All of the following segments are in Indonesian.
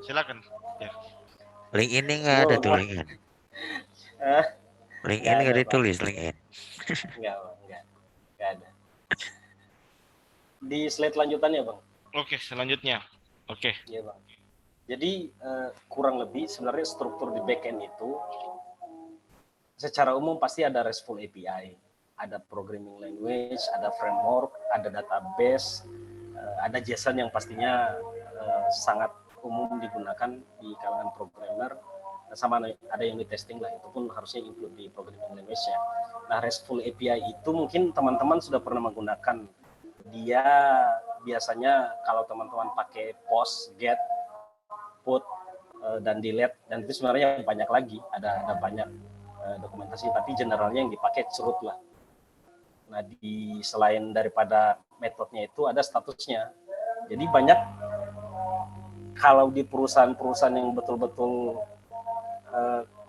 Silakan. Ya. LinkedIn nggak ada Dulu tuh Bang. LinkedIn. Eh, LinkedIn nggak nggak ada Bang. ditulis LinkedIn. Nggak Bang, nggak ada. Di slide lanjutannya Bang. Oke, selanjutnya. Oke. Iya Bang. Jadi kurang lebih sebenarnya struktur di backend itu secara umum pasti ada RESTful API, ada programming language, ada framework, ada database, ada JSON yang pastinya sangat umum digunakan di kalangan programmer, sama ada yang di testing lah, itu pun harusnya include di programming language-nya. Nah, RESTful API itu mungkin teman-teman sudah pernah menggunakan. Dia biasanya kalau teman-teman pakai post, get, put, dan delete, dan itu sebenarnya banyak lagi, ada banyak dokumentasi, tapi generalnya yang dipakai cerut lah. Nah, selain daripada metodenya itu ada statusnya. Jadi banyak kalau di perusahaan-perusahaan yang betul-betul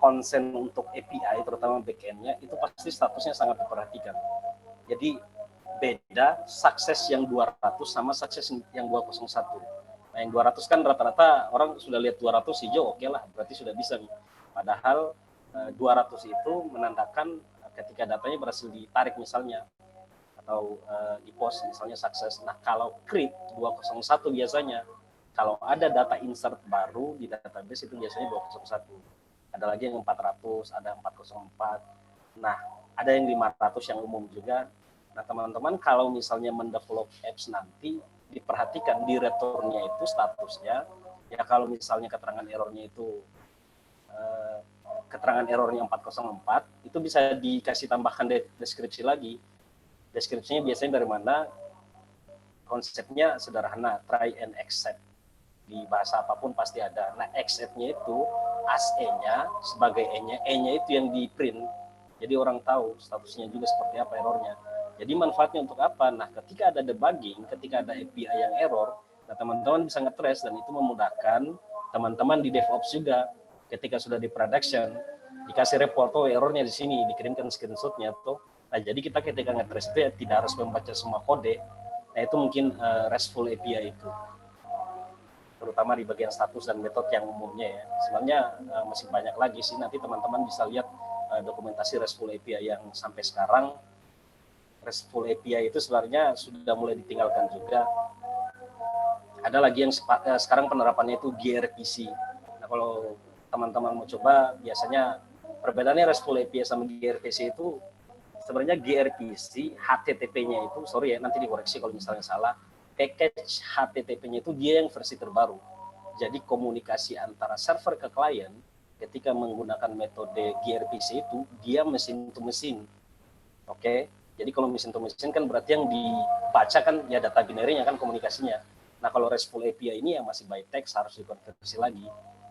konsen untuk API, terutama backend-nya, itu pasti statusnya sangat diperhatikan. Jadi beda sukses yang 200 sama sukses yang 201. Nah, yang 200 kan rata-rata orang sudah lihat 200 hijau, oke lah, berarti sudah bisa. Padahal 200 itu menandakan ketika datanya berhasil ditarik misalnya, atau di-post misalnya sukses. Nah, kalau create 201 biasanya, kalau ada data insert baru di database itu biasanya 201. Ada lagi yang 400, ada 404. Nah, ada yang 500 yang umum juga. Nah, teman-teman kalau misalnya mendevelop apps nanti, diperhatikan di returnnya itu statusnya, ya kalau misalnya keterangan errornya itu keterangan errornya 404, itu bisa dikasih tambahkan deskripsi lagi. Deskripsinya biasanya dari mana, konsepnya sederhana, try and accept. Di bahasa apapun pasti ada. Nah, accept-nya itu as E-nya sebagai E-nya, E-nya itu yang di print. Jadi orang tahu statusnya juga seperti apa errornya. Jadi manfaatnya untuk apa? Nah, ketika ada debugging, ketika ada API yang error, nah teman-teman bisa nge-trace, dan itu memudahkan teman-teman di DevOps juga. Ketika sudah di production, dikasih report, oh errornya di sini, dikirimkan screenshot-nya tuh. Nah, jadi kita ketika nge-trace itu ya tidak harus membaca semua kode. Nah, itu mungkin RESTful API itu, terutama di bagian status dan metode yang umumnya ya. Sebenarnya masih banyak lagi sih, nanti teman-teman bisa lihat dokumentasi RESTful API yang sampai sekarang. RESTful API itu sebenarnya sudah mulai ditinggalkan juga. Ada lagi yang sekarang penerapannya itu gRPC. Nah, kalau teman-teman mau coba, biasanya perbedaannya RESTful API sama gRPC itu sebenarnya gRPC HTTP-nya itu, sorry ya nanti dikoreksi kalau misalnya salah, package HTTP-nya itu dia yang versi terbaru. Jadi komunikasi antara server ke klien ketika menggunakan metode gRPC itu dia mesin to mesin. Oke. Jadi kalau mesin to mesin kan berarti yang dibaca kan ya data binary-nya kan komunikasinya. Nah, kalau RESTful API ini yang masih by text harus dikonversi lagi.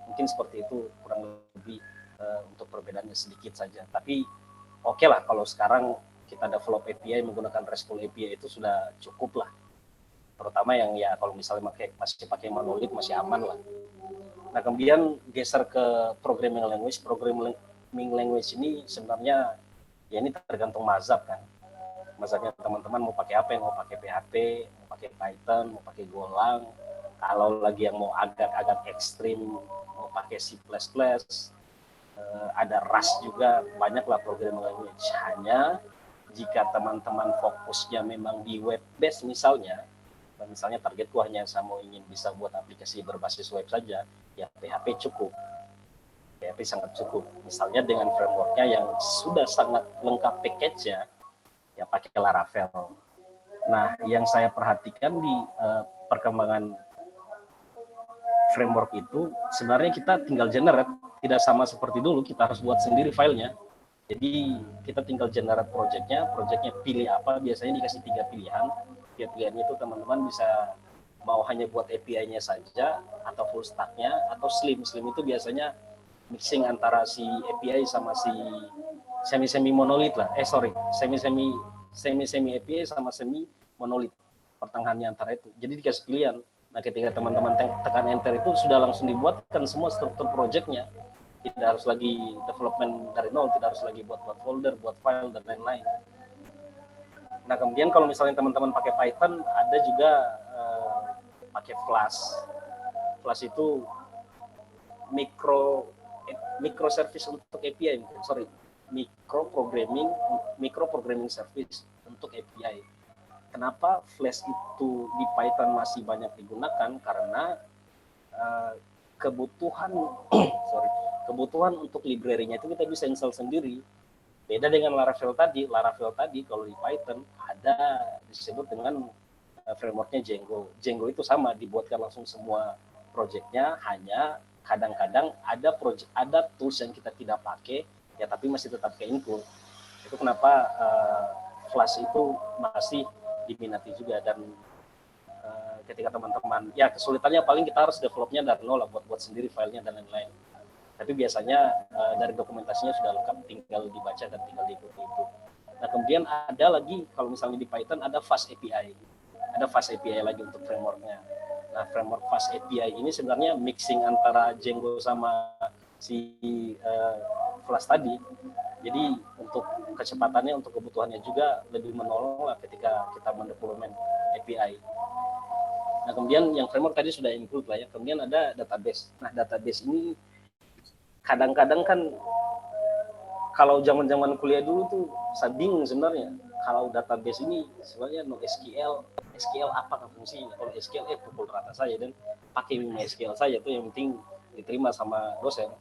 Mungkin seperti itu kurang lebih untuk perbedaannya sedikit saja. Tapi oke lah kalau sekarang kita develop API menggunakan RESTful API itu sudah cukup lah. Terutama yang ya kalau misalnya masih pakai monolith masih aman lah. Nah, kemudian geser ke programming language. Programming language ini sebenarnya ya ini tergantung mazhab kan. Mazhabnya teman-teman mau pakai apa, yang mau pakai PHP, mau pakai Python, mau pakai Golang. Kalau lagi yang mau agak-agak ekstrim mau pakai C++, ada Rust juga, banyaklah programming language. Hanya jika teman-teman fokusnya memang di web base misalnya targetku hanya saya mau ingin bisa buat aplikasi berbasis web saja, ya PHP cukup. PHP sangat cukup. Misalnya dengan frameworknya yang sudah sangat lengkap package-nya, ya pakai Laravel. Nah, yang saya perhatikan di perkembangan framework itu, sebenarnya kita tinggal generate, tidak sama seperti dulu, kita harus buat sendiri filenya. Jadi kita tinggal generate projectnya pilih apa, biasanya dikasih 3 pilihan. 3 pilihan itu teman-teman bisa mau hanya buat API-nya saja, atau full stack-nya, atau slim. Slim itu biasanya mixing antara si API sama si semi monolith lah. Semi API sama semi monolith. Pertengahannya antara itu. Jadi dikasih pilihan. Nah, ketika teman-teman tekan enter itu sudah langsung dibuatkan semua struktur projectnya. Tidak harus lagi development dari nol, tidak harus lagi buat folder, buat file, dan lain-lain. Nah, kemudian kalau misalnya teman-teman pakai Python, ada juga pakai Flash. Flash itu microservice untuk API, micro programming service untuk API. Kenapa Flash itu di Python masih banyak digunakan? Karena kebutuhan kebutuhan untuk library-nya itu kita bisa install sendiri. Beda dengan Laravel tadi kalau di Python ada disebut dengan frameworknya Django. Django itu sama, dibuatkan langsung semua projectnya, hanya kadang-kadang ada tools yang kita tidak pakai, ya tapi masih tetap ke include. Itu kenapa Flash itu masih diminati juga. Dan ketika teman-teman, ya kesulitannya paling kita harus developnya dari nol lah, buat sendiri filenya dan lain-lain. Tapi biasanya dari dokumentasinya sudah lengkap, tinggal dibaca dan tinggal diikuti itu. Nah kemudian ada lagi, kalau misalnya di Python ada Fast API. Ada Fast API lagi untuk frameworknya. Nah framework Fast API ini sebenarnya mixing antara Django sama si Flash tadi. Jadi untuk kecepatannya, untuk kebutuhannya juga lebih menolong lah ketika kita mendeployment API. Nah kemudian yang framework tadi sudah include lah ya. Kemudian ada database. Nah database ini kadang-kadang kan kalau zaman-zaman kuliah dulu tuh saya bingung sebenarnya. Kalau database ini sebenarnya NoSQL, SQL apa fungsinya? Kalau SQL pukul rata saja dan pakai MySQL saja, tuh yang penting diterima sama dosen.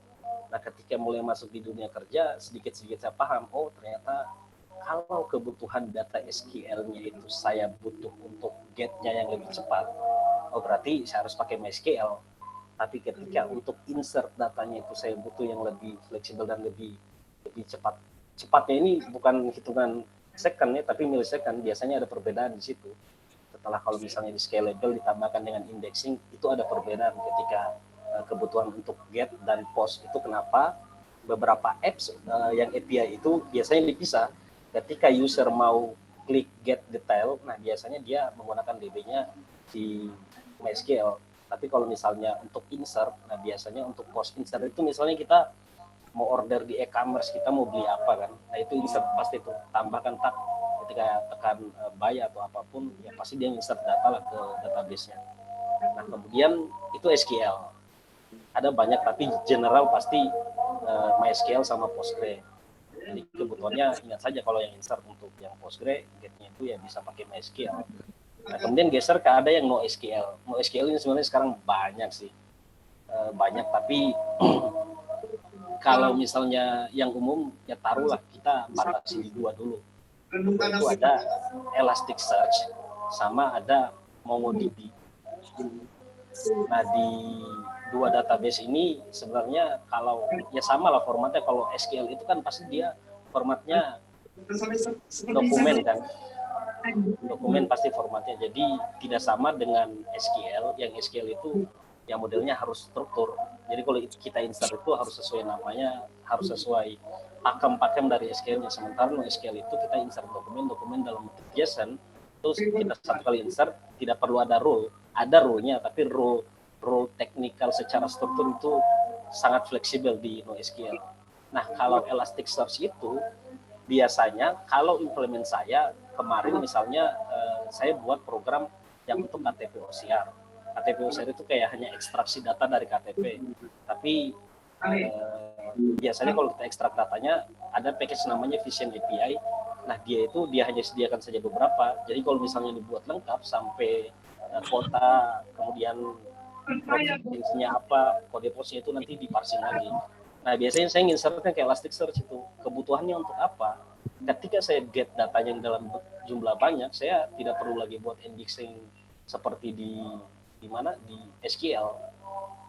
Nah ketika mulai masuk di dunia kerja, sedikit-sedikit saya paham, oh ternyata kalau kebutuhan data SQL-nya itu saya butuh untuk get-nya yang lebih cepat, oh berarti saya harus pakai MySQL. Tapi ketika untuk insert datanya itu saya butuh yang lebih fleksibel dan lebih cepat. Cepatnya ini bukan hitungan second ya, tapi millisecond. Biasanya ada perbedaan di situ. Setelah kalau misalnya di scalable ditambahkan dengan indexing, itu ada perbedaan ketika kebutuhan untuk get dan post. Itu kenapa beberapa apps yang API itu biasanya dipisah. Ketika user mau klik get detail, nah biasanya dia menggunakan DB-nya di MySQL. Tapi kalau misalnya untuk insert, nah biasanya untuk post insert itu misalnya kita mau order di e-commerce, kita mau beli apa kan, nah itu insert pasti itu tambahkan tak, ketika tekan buy atau apapun, ya pasti dia insert data lah ke database-nya. Nah kemudian itu SQL, ada banyak tapi general pasti MySQL sama Postgre. Jadi kebutuhannya ingat saja kalau yang insert untuk yang Postgre, get-nya itu ya bisa pakai MySQL. Nah, kemudian geser ke ada yang NoSQL. NoSQL ini sebenarnya sekarang banyak sih. Banyak, tapi kalau misalnya yang umum, ya taruhlah kita batasi di 2 dulu. Itu ada Elasticsearch, sama ada MongoDB. Nah, di 2 database ini sebenarnya kalau, ya sama lah formatnya. Kalau SQL itu kan pasti dia formatnya dokumen kan. Dokumen pasti formatnya, jadi tidak sama dengan SQL. Yang SQL itu yang modelnya harus struktur, jadi kalau kita insert itu harus sesuai namanya, harus sesuai pakem dari SQL-nya. Sementara NoSQL itu kita insert dokumen dalam bentuk JSON, terus kita satu kali insert, tidak perlu ada rule. Ada rule-nya, tapi rule teknikal secara struktur itu sangat fleksibel di NoSQL. Nah kalau Elasticsearch itu biasanya kalau implement saya kemarin misalnya saya buat program yang untuk KTP OCR. KTP OCR itu kayak hanya ekstraksi data dari KTP. Tapi biasanya kalau kita ekstrak datanya ada package namanya Vision API. Nah dia hanya sediakan saja beberapa. Jadi kalau misalnya dibuat lengkap sampai kota, kemudian provinsinya apa, kode posnya itu nanti diparsing lagi. Nah biasanya saya nginsertnya ke Elasticsearch itu. Kebutuhannya untuk apa? Ketika saya get datanya dalam jumlah banyak, saya tidak perlu lagi buat indexing seperti di mana di SQL.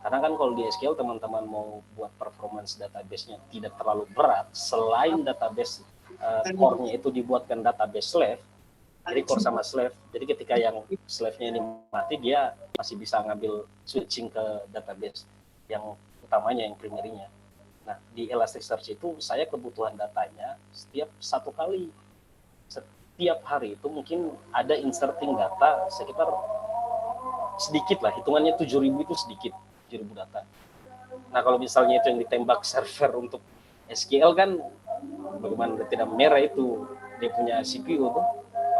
Karena kan kalau di SQL teman-teman mau buat performance database-nya tidak terlalu berat, selain database core-nya itu dibuatkan database slave, jadi core sama slave. Jadi ketika yang slave-nya ini mati, dia masih bisa ngambil switching ke database yang utamanya, yang primary-nya. Nah, di Elasticsearch itu saya kebutuhan datanya setiap hari itu mungkin ada inserting data sekitar sedikit lah, hitungannya 7.000 itu sedikit, 7.000 data. Nah, kalau misalnya itu yang ditembak server untuk SQL kan bagaimana tidak merah itu dia punya CPU tuh.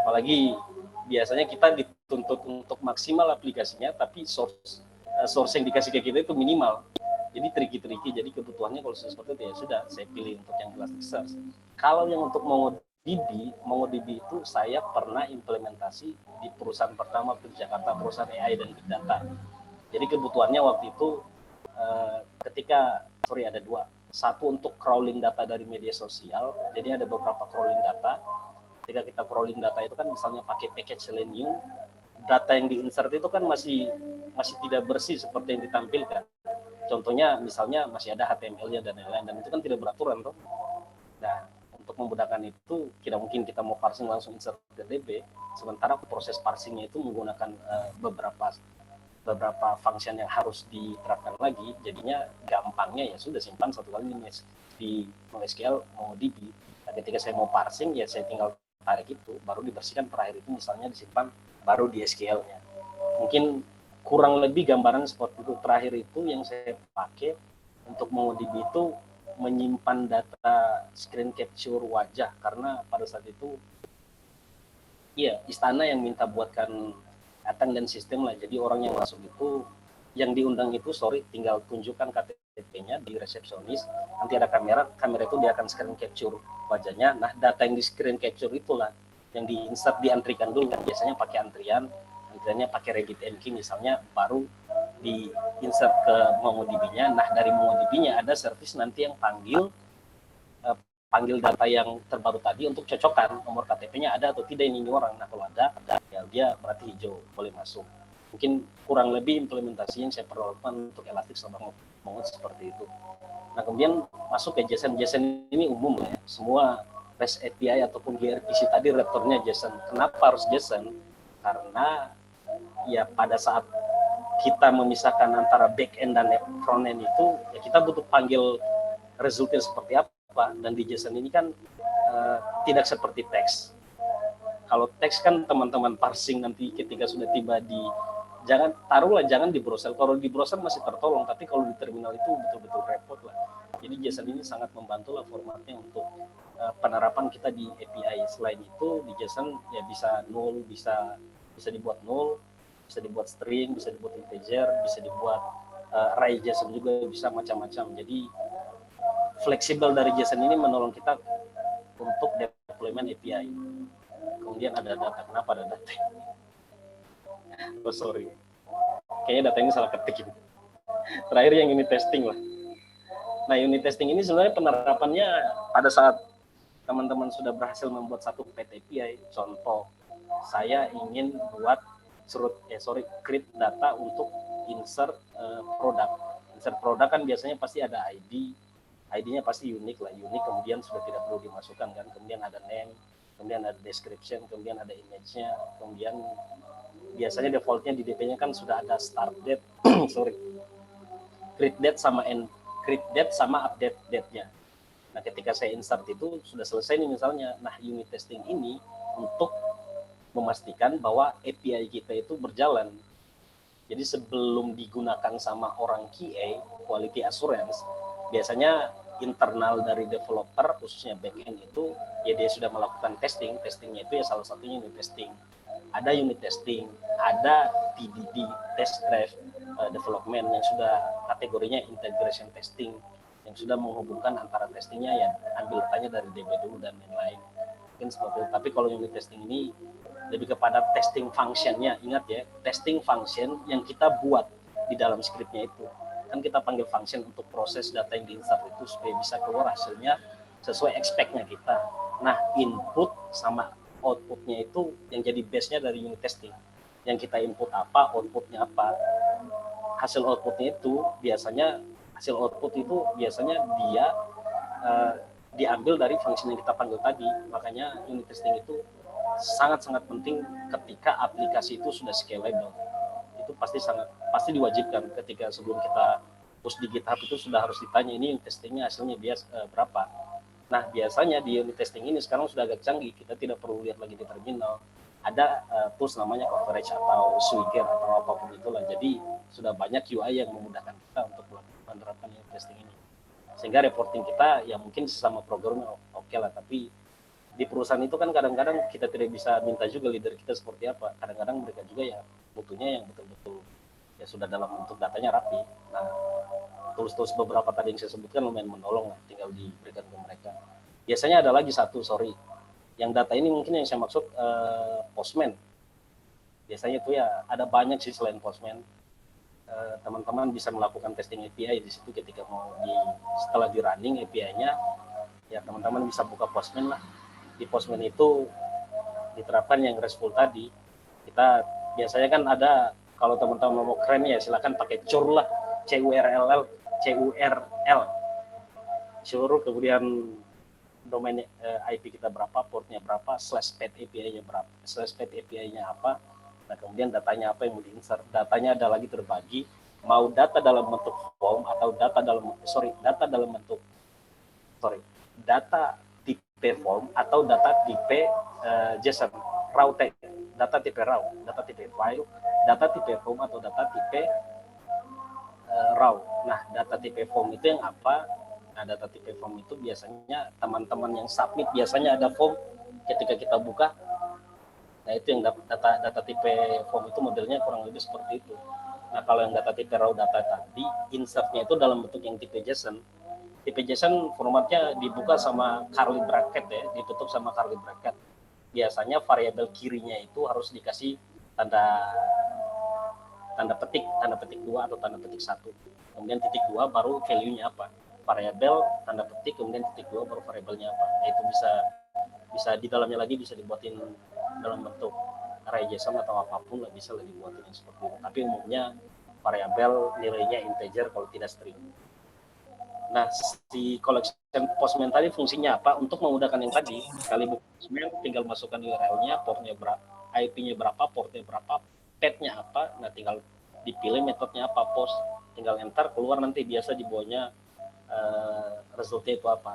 Apalagi biasanya kita dituntut untuk maksimal aplikasinya, tapi source yang dikasih ke kita itu minimal. Jadi tricky. Jadi kebutuhannya kalau seperti itu ya sudah saya pilih untuk yang Elasticsearch. Kalau yang untuk MongoDB itu saya pernah implementasi di perusahaan pertama di Jakarta, perusahaan AI dan Big Data. Jadi kebutuhannya waktu itu ada dua. Satu untuk crawling data dari media sosial. Jadi ada beberapa crawling data. Ketika kita crawling data itu kan misalnya pakai package Selenium, data yang diinsert itu kan masih tidak bersih seperti yang ditampilkan. Contohnya misalnya masih ada HTML-nya dan lain-lain, dan itu kan tidak beraturan toh. Nah, untuk memudahkan itu tidak mungkin kita mau parsing langsung insert ke DB, sementara proses parsingnya itu menggunakan beberapa function yang harus diterapkan lagi. Jadinya gampangnya ya sudah simpan satu kali di NoSQL MongoDB. Nah, ketika saya mau parsing ya saya tinggal tarik itu, baru dibersihkan terakhir itu misalnya disimpan baru di SQL-nya. Mungkin kurang lebih gambaran seperti itu. Terakhir itu yang saya pakai untuk MongoDB itu menyimpan data screen capture wajah, karena pada saat itu ya istana yang minta buatkan attendance sistem lah. Jadi orang yang masuk itu, yang diundang itu tinggal tunjukkan KTP-nya di resepsionis, nanti ada kamera itu dia akan screen capture wajahnya. Nah, data yang di screen capture itulah yang di-insert, diantrikan dulu kan, biasanya pakai antriannya pakai RabbitMQ misalnya, baru di-insert ke MongoDB-nya. Nah, dari MongoDB-nya ada service nanti yang panggil data yang terbaru tadi untuk cocokkan nomor KTP-nya ada atau tidak ini orang. Nah, kalau ada ya dia berarti hijau, boleh masuk. Mungkin kurang lebih implementasi yang saya perlu lakukan untuk Elasticsearch sama Mongo seperti itu. Nah, kemudian masuk ke JSON. JSON ini umum lah ya, semua REST API ataupun gRPC tadi return-nya JSON. Kenapa harus JSON? Karena ya pada saat kita memisahkan antara back end dan front end itu, ya kita butuh panggil resultnya seperti apa. Dan di JSON ini kan tidak seperti teks. Kalau teks kan teman-teman parsing nanti ketika sudah tiba di, jangan di browser. Kalau di browser masih tertolong, tapi kalau di terminal itu betul-betul repot lah. Jadi JSON ini sangat membantu lah formatnya untuk penerapan kita di API. Selain itu di JSON ya bisa null, bisa dibuat null, bisa dibuat string, bisa dibuat integer, bisa dibuat array JSON juga, bisa macam-macam. Jadi fleksibel dari JSON ini menolong kita untuk deployment API. Kemudian ada data. Kenapa ada data? Oh sorry, kayaknya data ini salah ketik ini. Terakhir yang unit testing lah. Nah, unit testing ini sebenarnya penerapannya pada saat teman-teman sudah berhasil membuat satu pet API. Contoh, saya ingin buat create data untuk insert produk. Insert produk kan biasanya pasti ada ID-nya pasti unik lah, kemudian sudah tidak perlu dimasukkan kan, kemudian ada name, kemudian ada description, kemudian ada image-nya, kemudian biasanya defaultnya di DP-nya kan sudah ada start date, create date sama update date-nya. Nah, ketika saya insert itu sudah selesai nih misalnya. Nah, unit testing ini untuk memastikan bahwa API kita itu berjalan. Jadi sebelum digunakan sama orang QA, quality assurance, biasanya internal dari developer, khususnya backend itu, ya dia sudah melakukan testingnya itu ya salah satunya unit testing. Ada unit testing, ada TDD, test drive development, yang sudah kategorinya integration testing, yang sudah menghubungkan antara testingnya, ya ambil datanya dari DB dulu dan lain-lain. Mungkin seperti itu. Tapi kalau unit testing ini lebih kepada testing function-nya. Ingat ya, testing function yang kita buat di dalam script-nya itu. Kan kita panggil function untuk proses data yang di-insert itu supaya bisa keluar hasilnya sesuai expect-nya kita. Nah, input sama output-nya itu yang jadi base-nya dari unit testing. Yang kita input apa, output-nya apa. Hasil output-nya itu biasanya dia diambil dari function yang kita panggil tadi. Makanya unit testing itu sangat-sangat penting ketika aplikasi itu sudah scalable. Itu pasti diwajibkan ketika sebelum kita push di GitHub itu sudah harus ditanya ini unit testingnya hasilnya berapa. Nah, biasanya di unit testing ini sekarang sudah agak canggih, kita tidak perlu lihat lagi di terminal. Ada tools namanya Coverage atau Swigger atau apapun itulah. Jadi sudah banyak UI yang memudahkan kita untuk menerapkan unit testing ini. Sehingga reporting kita ya mungkin sesama programmer oke lah, tapi di perusahaan itu kan kadang-kadang kita tidak bisa minta juga leader kita seperti apa. Kadang-kadang mereka juga ya butuhnya yang betul-betul ya sudah dalam bentuk datanya rapi. Nah, itu tools beberapa tadi yang saya sebutkan lumayan menolong lah, tinggal diberikan ke mereka. Biasanya ada lagi satu, yang data ini mungkin yang saya maksud Postman. Biasanya itu ya ada banyak sih selain Postman. Teman-teman bisa melakukan testing API di situ ketika setelah di running API-nya, ya teman-teman bisa buka Postman lah. Di Postman itu diterapkan yang RESTful tadi. Kita biasanya kan ada, kalau teman-teman mau keren ya silakan pakai CUR lah, CURL, CUR, kemudian domain IP kita berapa, portnya berapa, /pet API-nya berapa, /pet API-nya apa, nah kemudian datanya apa yang mau di-insert. Datanya ada lagi terbagi, mau data dalam bentuk form atau data tipe form atau data tipe JSON, raw text, data tipe raw, data tipe file, data tipe form atau data tipe raw. Nah, data tipe form itu yang apa? Nah, data tipe form itu biasanya teman-teman yang submit biasanya ada form ketika kita buka. Nah, itu yang data tipe form itu modelnya kurang lebih seperti itu. Nah, kalau yang data tipe raw data tadi, insert-nya itu dalam bentuk yang tipe JSON. Tipe JSON formatnya dibuka sama curly bracket ya, ditutup sama curly bracket. Biasanya variabel kirinya itu harus dikasih tanda petik 2 atau tanda petik 1. Kemudian titik 2 baru value-nya apa. Variabel, tanda petik, kemudian titik 2 baru variabelnya apa. Nah, itu bisa di dalamnya lagi bisa dibuatin dalam bentuk array JSON atau apapun lah, bisa lah dibuatin seperti itu. Tapi umumnya variabel nilainya integer kalau tidak string. Nah, si collection Postman tadi fungsinya apa? Untuk memudahkan yang tadi, sekali buka Postman tinggal masukkan URL-nya, portnya berapa, IP-nya berapa, portnya berapa, pet-nya apa, nah tinggal dipilih metodenya apa, post, tinggal enter, keluar nanti biasa di bawahnya resultnya itu apa.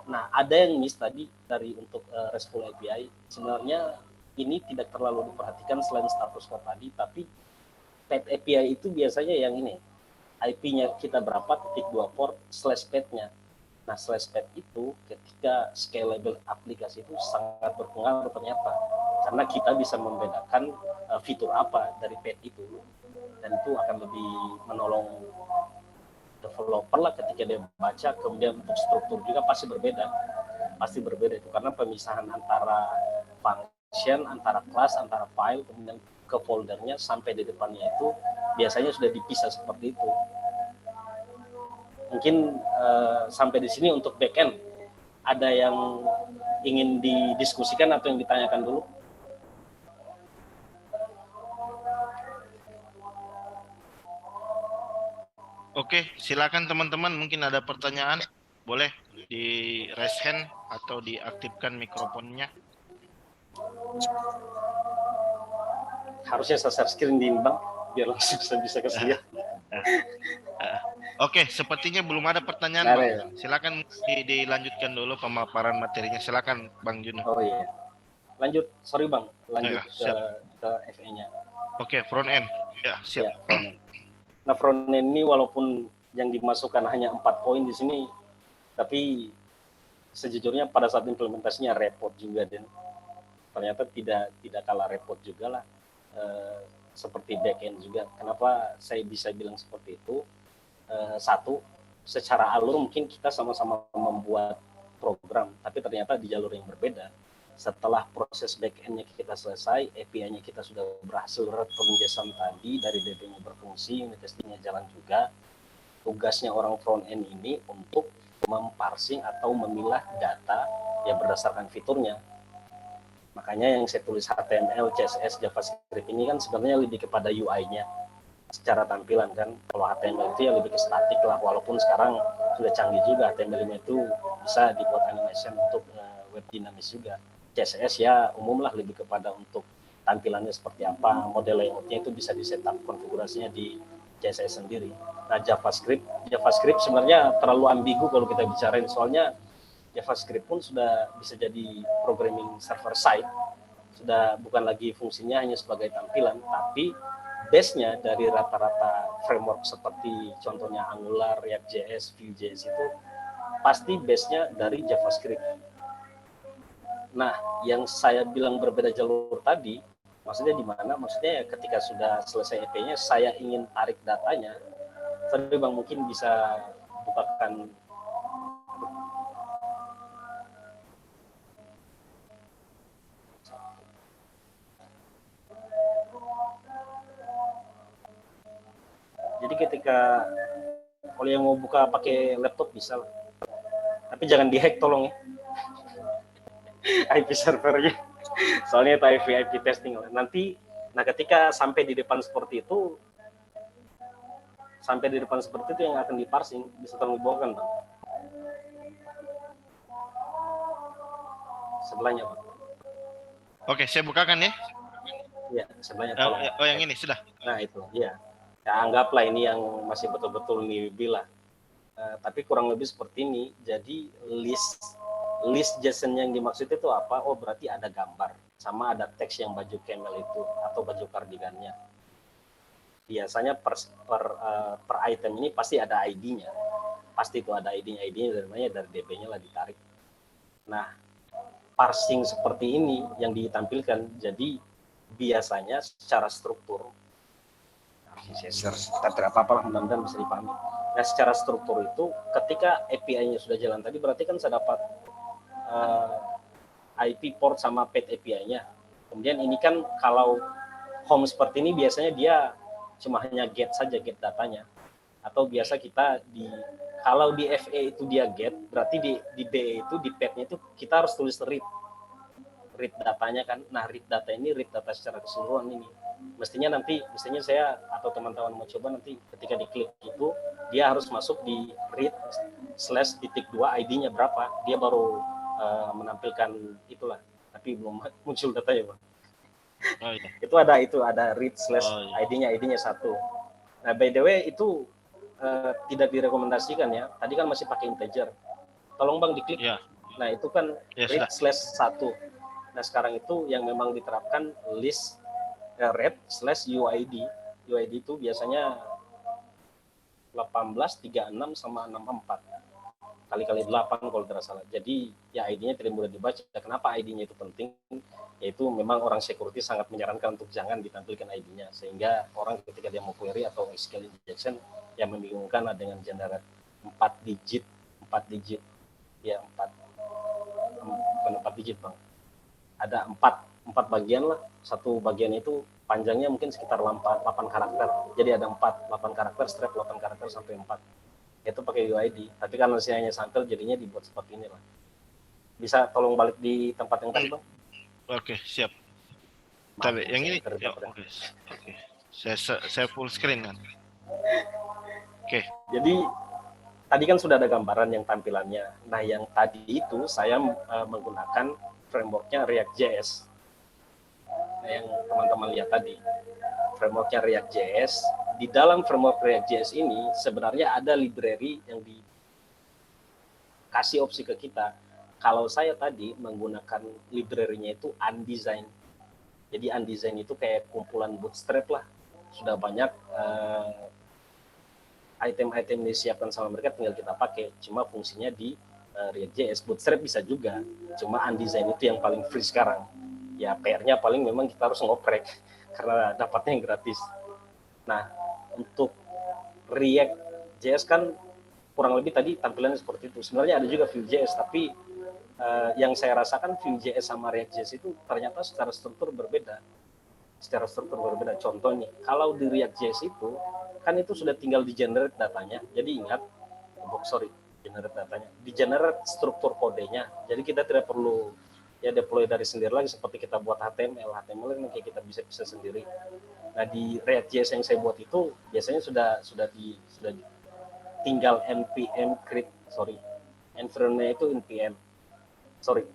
Nah, ada yang miss tadi dari untuk RESTful API, sebenarnya ini tidak terlalu diperhatikan selain status code tadi, tapi pet API itu biasanya yang ini, IP-nya kita berapa, titik 2 port, /pet-nya. Nah, /pet itu ketika scalable aplikasi itu sangat berpengaruh ternyata. Karena kita bisa membedakan fitur apa dari pet itu. Dan itu akan lebih menolong developer lah ketika dia baca, kemudian untuk struktur juga pasti berbeda itu. Karena pemisahan antara function, antara kelas, antara file, kemudian ke foldernya sampai di depannya itu biasanya sudah dipisah seperti itu. Mungkin sampai di sini untuk backend. Ada yang ingin didiskusikan atau yang ditanyakan dulu? Oke, silakan teman-teman, mungkin ada pertanyaan, boleh di raise hand atau diaktifkan mikrofonnya. Harusnya saya share screen di Bang, biar langsung saya bisa kasih lihat. Oke, sepertinya belum ada pertanyaan, Bang. Ya. Silakan dilanjutkan dulu pemaparan materinya. Silakan, Bang Juno. Oh iya. Lanjut, sorry Bang, lanjut ke FE-nya. Oke, front end. Ya, siap. Ya, front end. Nah, front end ini walaupun yang dimasukkan hanya 4 poin di sini, tapi sejujurnya pada saat implementasinya repot juga, dan ternyata tidak kalah repot juga lah, seperti backend juga. Kenapa saya bisa bilang seperti itu? Satu, secara alur mungkin kita sama-sama membuat program, tapi ternyata di jalur yang berbeda. Setelah proses backend-nya kita selesai, API-nya kita sudah berhasil return JSON tadi, dari DB-nya berfungsi, unit testing-nya jalan juga. Tugasnya orang front end ini untuk memparsing atau memilah data yang berdasarkan fiturnya. Makanya yang saya tulis HTML, CSS, JavaScript ini kan sebenarnya lebih kepada UI-nya secara tampilan kan. Kalau HTML itu ya lebih ke statik lah, walaupun sekarang sudah canggih juga HTML itu bisa dibuat animation untuk web dinamis juga. CSS ya umum lah, lebih kepada untuk tampilannya seperti apa, model layoutnya itu bisa di-setup konfigurasinya di CSS sendiri. Nah, JavaScript sebenarnya terlalu ambigu kalau kita bicarain, soalnya JavaScript pun sudah bisa jadi programming server side, sudah bukan lagi fungsinya hanya sebagai tampilan, tapi base-nya dari rata-rata framework seperti contohnya Angular, React.js, Vue.js itu pasti base-nya dari JavaScript. Nah, yang saya bilang berbeda jalur tadi, maksudnya di mana? Maksudnya ketika sudah selesai EP-nya, saya ingin tarik datanya, Sorry Bang, mungkin bisa bukakan. Jadi ketika kalau yang mau buka pakai laptop bisa, tapi jangan dihack tolong ya IP servernya. Soalnya itu IP testing nanti. Nah ketika sampai di depan seperti itu yang akan diparsing bisa tolong dibawakan Bang. Sebelahnya Bang. Oke, saya bukakan ya. Ya sebelahnya tolong. Oh, yang ini sudah. Nah itu ya. Ya anggaplah ini yang masih betul-betul newbie lah. Tapi kurang lebih seperti ini. Jadi list JSON yang dimaksud itu apa? Oh berarti ada gambar sama ada teks yang baju camel itu atau baju kardigannya. Biasanya per item ini pasti ada ID-nya. Pasti itu ada ID-nya dari DB-nya lah ditarik. Nah, parsing seperti ini yang ditampilkan. Jadi biasanya secara struktur tak apa-apa lah, mudah-mudahan bisa dipahami. Nah, secara struktur itu ketika API-nya sudah jalan tadi berarti kan saya dapat IP port sama path API-nya. Kemudian ini kan kalau home seperti ini biasanya dia cuma hanya get saja, get datanya. Atau biasa kita kalau di FA itu dia get, berarti di BE itu di path-nya itu kita harus tulis read datanya kan. Nah, read data secara keseluruhan ini. Mestinya saya atau teman-teman mau coba nanti ketika diklik itu dia harus masuk di read/(2) ID-nya berapa, dia baru menampilkan itulah, tapi belum muncul datanya Bang. Oh, iya. Itu ada read/ID-nya 1. Nah, by the way itu tidak direkomendasikan ya. Tadi kan masih pakai integer. Tolong Bang diklik. Ya. Nah, itu kan read/1. Nah, sekarang itu yang memang diterapkan list read/UID. UID itu biasanya 18, 36 sama 64. Kali-kali 8 kalau tidak salah. Jadi ya ID-nya tidak mudah dibaca. Kenapa ID-nya itu penting? Yaitu memang orang security sangat menyarankan untuk jangan ditampilkan ID-nya, sehingga orang ketika dia mau query atau SQL injection yang membingungkan dengan generate 4 digit ya 4 digit Bang. Ada 4 bagian lah. Satu bagian itu panjangnya mungkin sekitar 8 karakter. Jadi ada 8 karakter, strap 8 karakter sampai 4. Itu pakai UID. Tapi kan hanya sampel jadinya dibuat seperti ini lah. Bisa tolong balik di tempat yang tadi Bang? Oke, siap. Tapi yang ini oke. Saya full screen kan. Oke. Jadi tadi kan sudah ada gambaran yang tampilannya. Nah, yang tadi itu saya menggunakan frameworknya React.js. Nah, yang teman-teman lihat tadi, frameworknya React.js. Di dalam framework React.js ini sebenarnya ada library yang dikasih opsi ke kita. Kalau saya tadi menggunakan library-nya itu undesign. Jadi undesign itu kayak kumpulan bootstrap lah. Sudah banyak item-item disiapkan sama mereka, tinggal kita pakai. Cuma fungsinya di React.js. Bootstrap bisa juga. Cuma undesign itu yang paling free sekarang. Ya PR-nya paling memang kita harus ngoprek karena dapatnya yang gratis. Nah, untuk React.js kan kurang lebih tadi tampilannya seperti itu. Sebenarnya ada juga Vue.js, tapi yang saya rasakan Vue.js sama React.js itu ternyata secara struktur berbeda. Contoh nih, kalau di React.js itu kan itu sudah tinggal di generate datanya. Jadi ingat, generate datanya, di generate struktur kodenya. Jadi kita tidak perlu ya deploy dari sendiri lagi seperti kita buat HTML yang kayak kita bisa sendiri. Nah, di React.js yang saya buat itu biasanya sudah tinggal npm create, environment itu npm.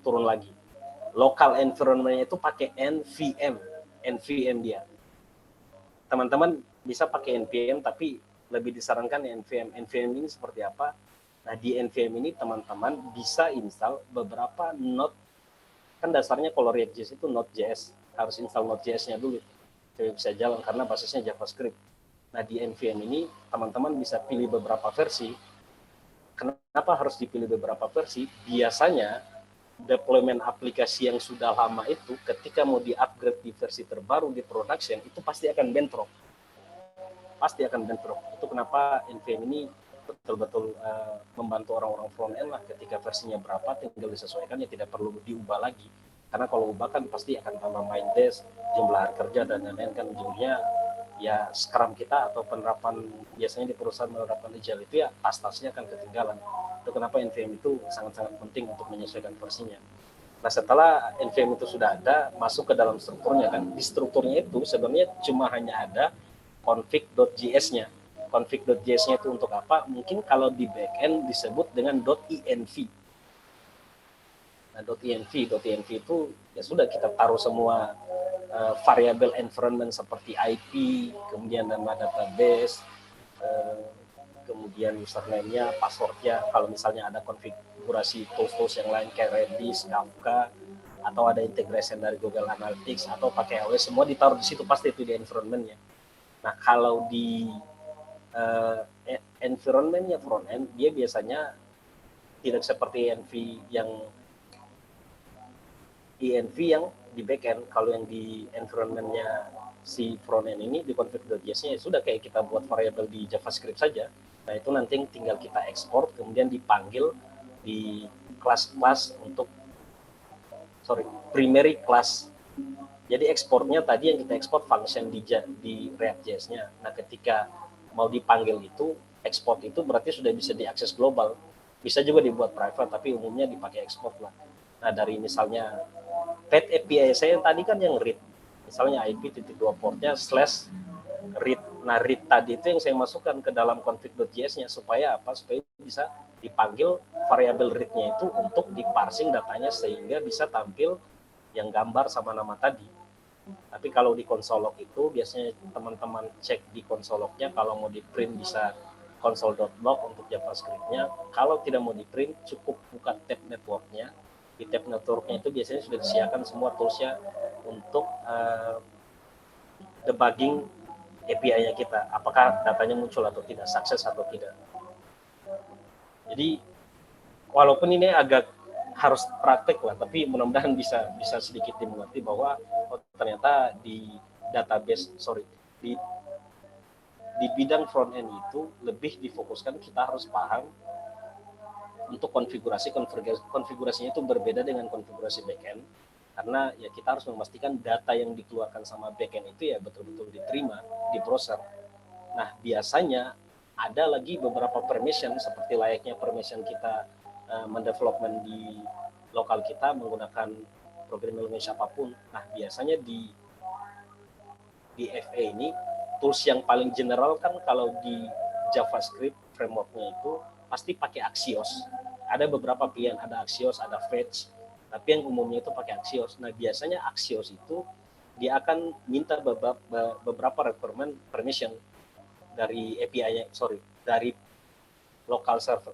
Turun lagi. Local environment itu pakai NVM dia. Teman-teman bisa pakai NVM, tapi lebih disarankan NVM. NVM ini seperti apa? Nah, di NVM ini teman-teman bisa install beberapa node. Kan dasarnya kalau React.js itu Node.js, harus install Node.js-nya dulu. Jadi bisa jalan karena basisnya JavaScript. Nah, di NVM ini teman-teman bisa pilih beberapa versi. Kenapa harus dipilih beberapa versi? Biasanya deployment aplikasi yang sudah lama itu ketika mau di-upgrade di versi terbaru di production itu pasti akan bentrok. pasti akan bentrok. Itu kenapa NVM ini betul-betul membantu orang-orang front end lah, ketika versinya berapa tinggal disesuaikan, ya tidak perlu diubah lagi. Karena kalau ubah kan pasti akan tambah main desk, jumlah hari kerja dan lain-lain, kan ujungnya ya Scrum kita atau penerapan biasanya di perusahaan menerapkan Agile itu ya tas-tasnya akan ketinggalan. Itu kenapa NVM itu sangat-sangat penting untuk menyesuaikan versinya. Nah, setelah NVM itu sudah ada, masuk ke dalam strukturnya kan. Di strukturnya itu sebenarnya cuma hanya ada config.js-nya. Config.js-nya itu untuk apa? Mungkin kalau di backend disebut dengan .env. Nah, .env itu ya sudah kita taruh semua variabel environment seperti IP, kemudian nama database, kemudian username-nya, password-nya. Kalau misalnya ada konfigurasi tools yang lain kayak Redis, Kafka, atau ada integration dari Google Analytics atau pakai AWS, semua ditaruh di situ pasti itu di environment-nya. Nah, kalau di environment-nya front end, dia biasanya tidak seperti env yang di backend. Kalau yang di environment-nya si front end ini di config.js-nya ya sudah kayak kita buat variabel di JavaScript saja. Nah, itu nanti tinggal kita ekspor, kemudian dipanggil di kelas-kelas untuk primary class. Jadi ekspornya tadi yang kita ekspor function di React.js-nya. Nah, ketika mau dipanggil itu, ekspor itu berarti sudah bisa diakses global. Bisa juga dibuat private, tapi umumnya dipakai ekspor lah. Nah, dari misalnya pet API saya tadi kan yang read. Misalnya IP.2 portnya /read. Nah, read tadi itu yang saya masukkan ke dalam config.js-nya supaya apa? Supaya bisa dipanggil variabel read-nya itu untuk diparsing datanya sehingga bisa tampil yang gambar sama nama tadi. Tapi kalau di konsolog itu biasanya teman-teman cek di konsolognya, kalau mau di print bisa console.log untuk JavaScript-nya. Kalau tidak mau di print cukup buka tab network-nya. Di tab network-nya itu biasanya sudah disediakan semua tools-nya untuk debugging API-nya kita, apakah datanya muncul atau tidak, sukses atau tidak. Jadi walaupun ini agak harus praktek lah, tapi mudah-mudahan bisa sedikit dimengerti bahwa ternyata di database, di bidang front end itu lebih difokuskan kita harus paham untuk konfigurasinya itu berbeda dengan konfigurasi backend, karena ya kita harus memastikan data yang dikeluarkan sama backend itu ya betul-betul diterima di browser. Nah, biasanya ada lagi beberapa permission seperti layaknya permission kita mendevelopment di lokal kita menggunakan programming language apapun. Nah, biasanya di FA ini tools yang paling general kan kalau di JavaScript framework-nya itu pasti pakai Axios. Ada beberapa pilihan, ada Axios, ada Fetch, tapi yang umumnya itu pakai Axios. Nah, biasanya Axios itu dia akan minta beberapa requirement permission dari API-nya, dari local server,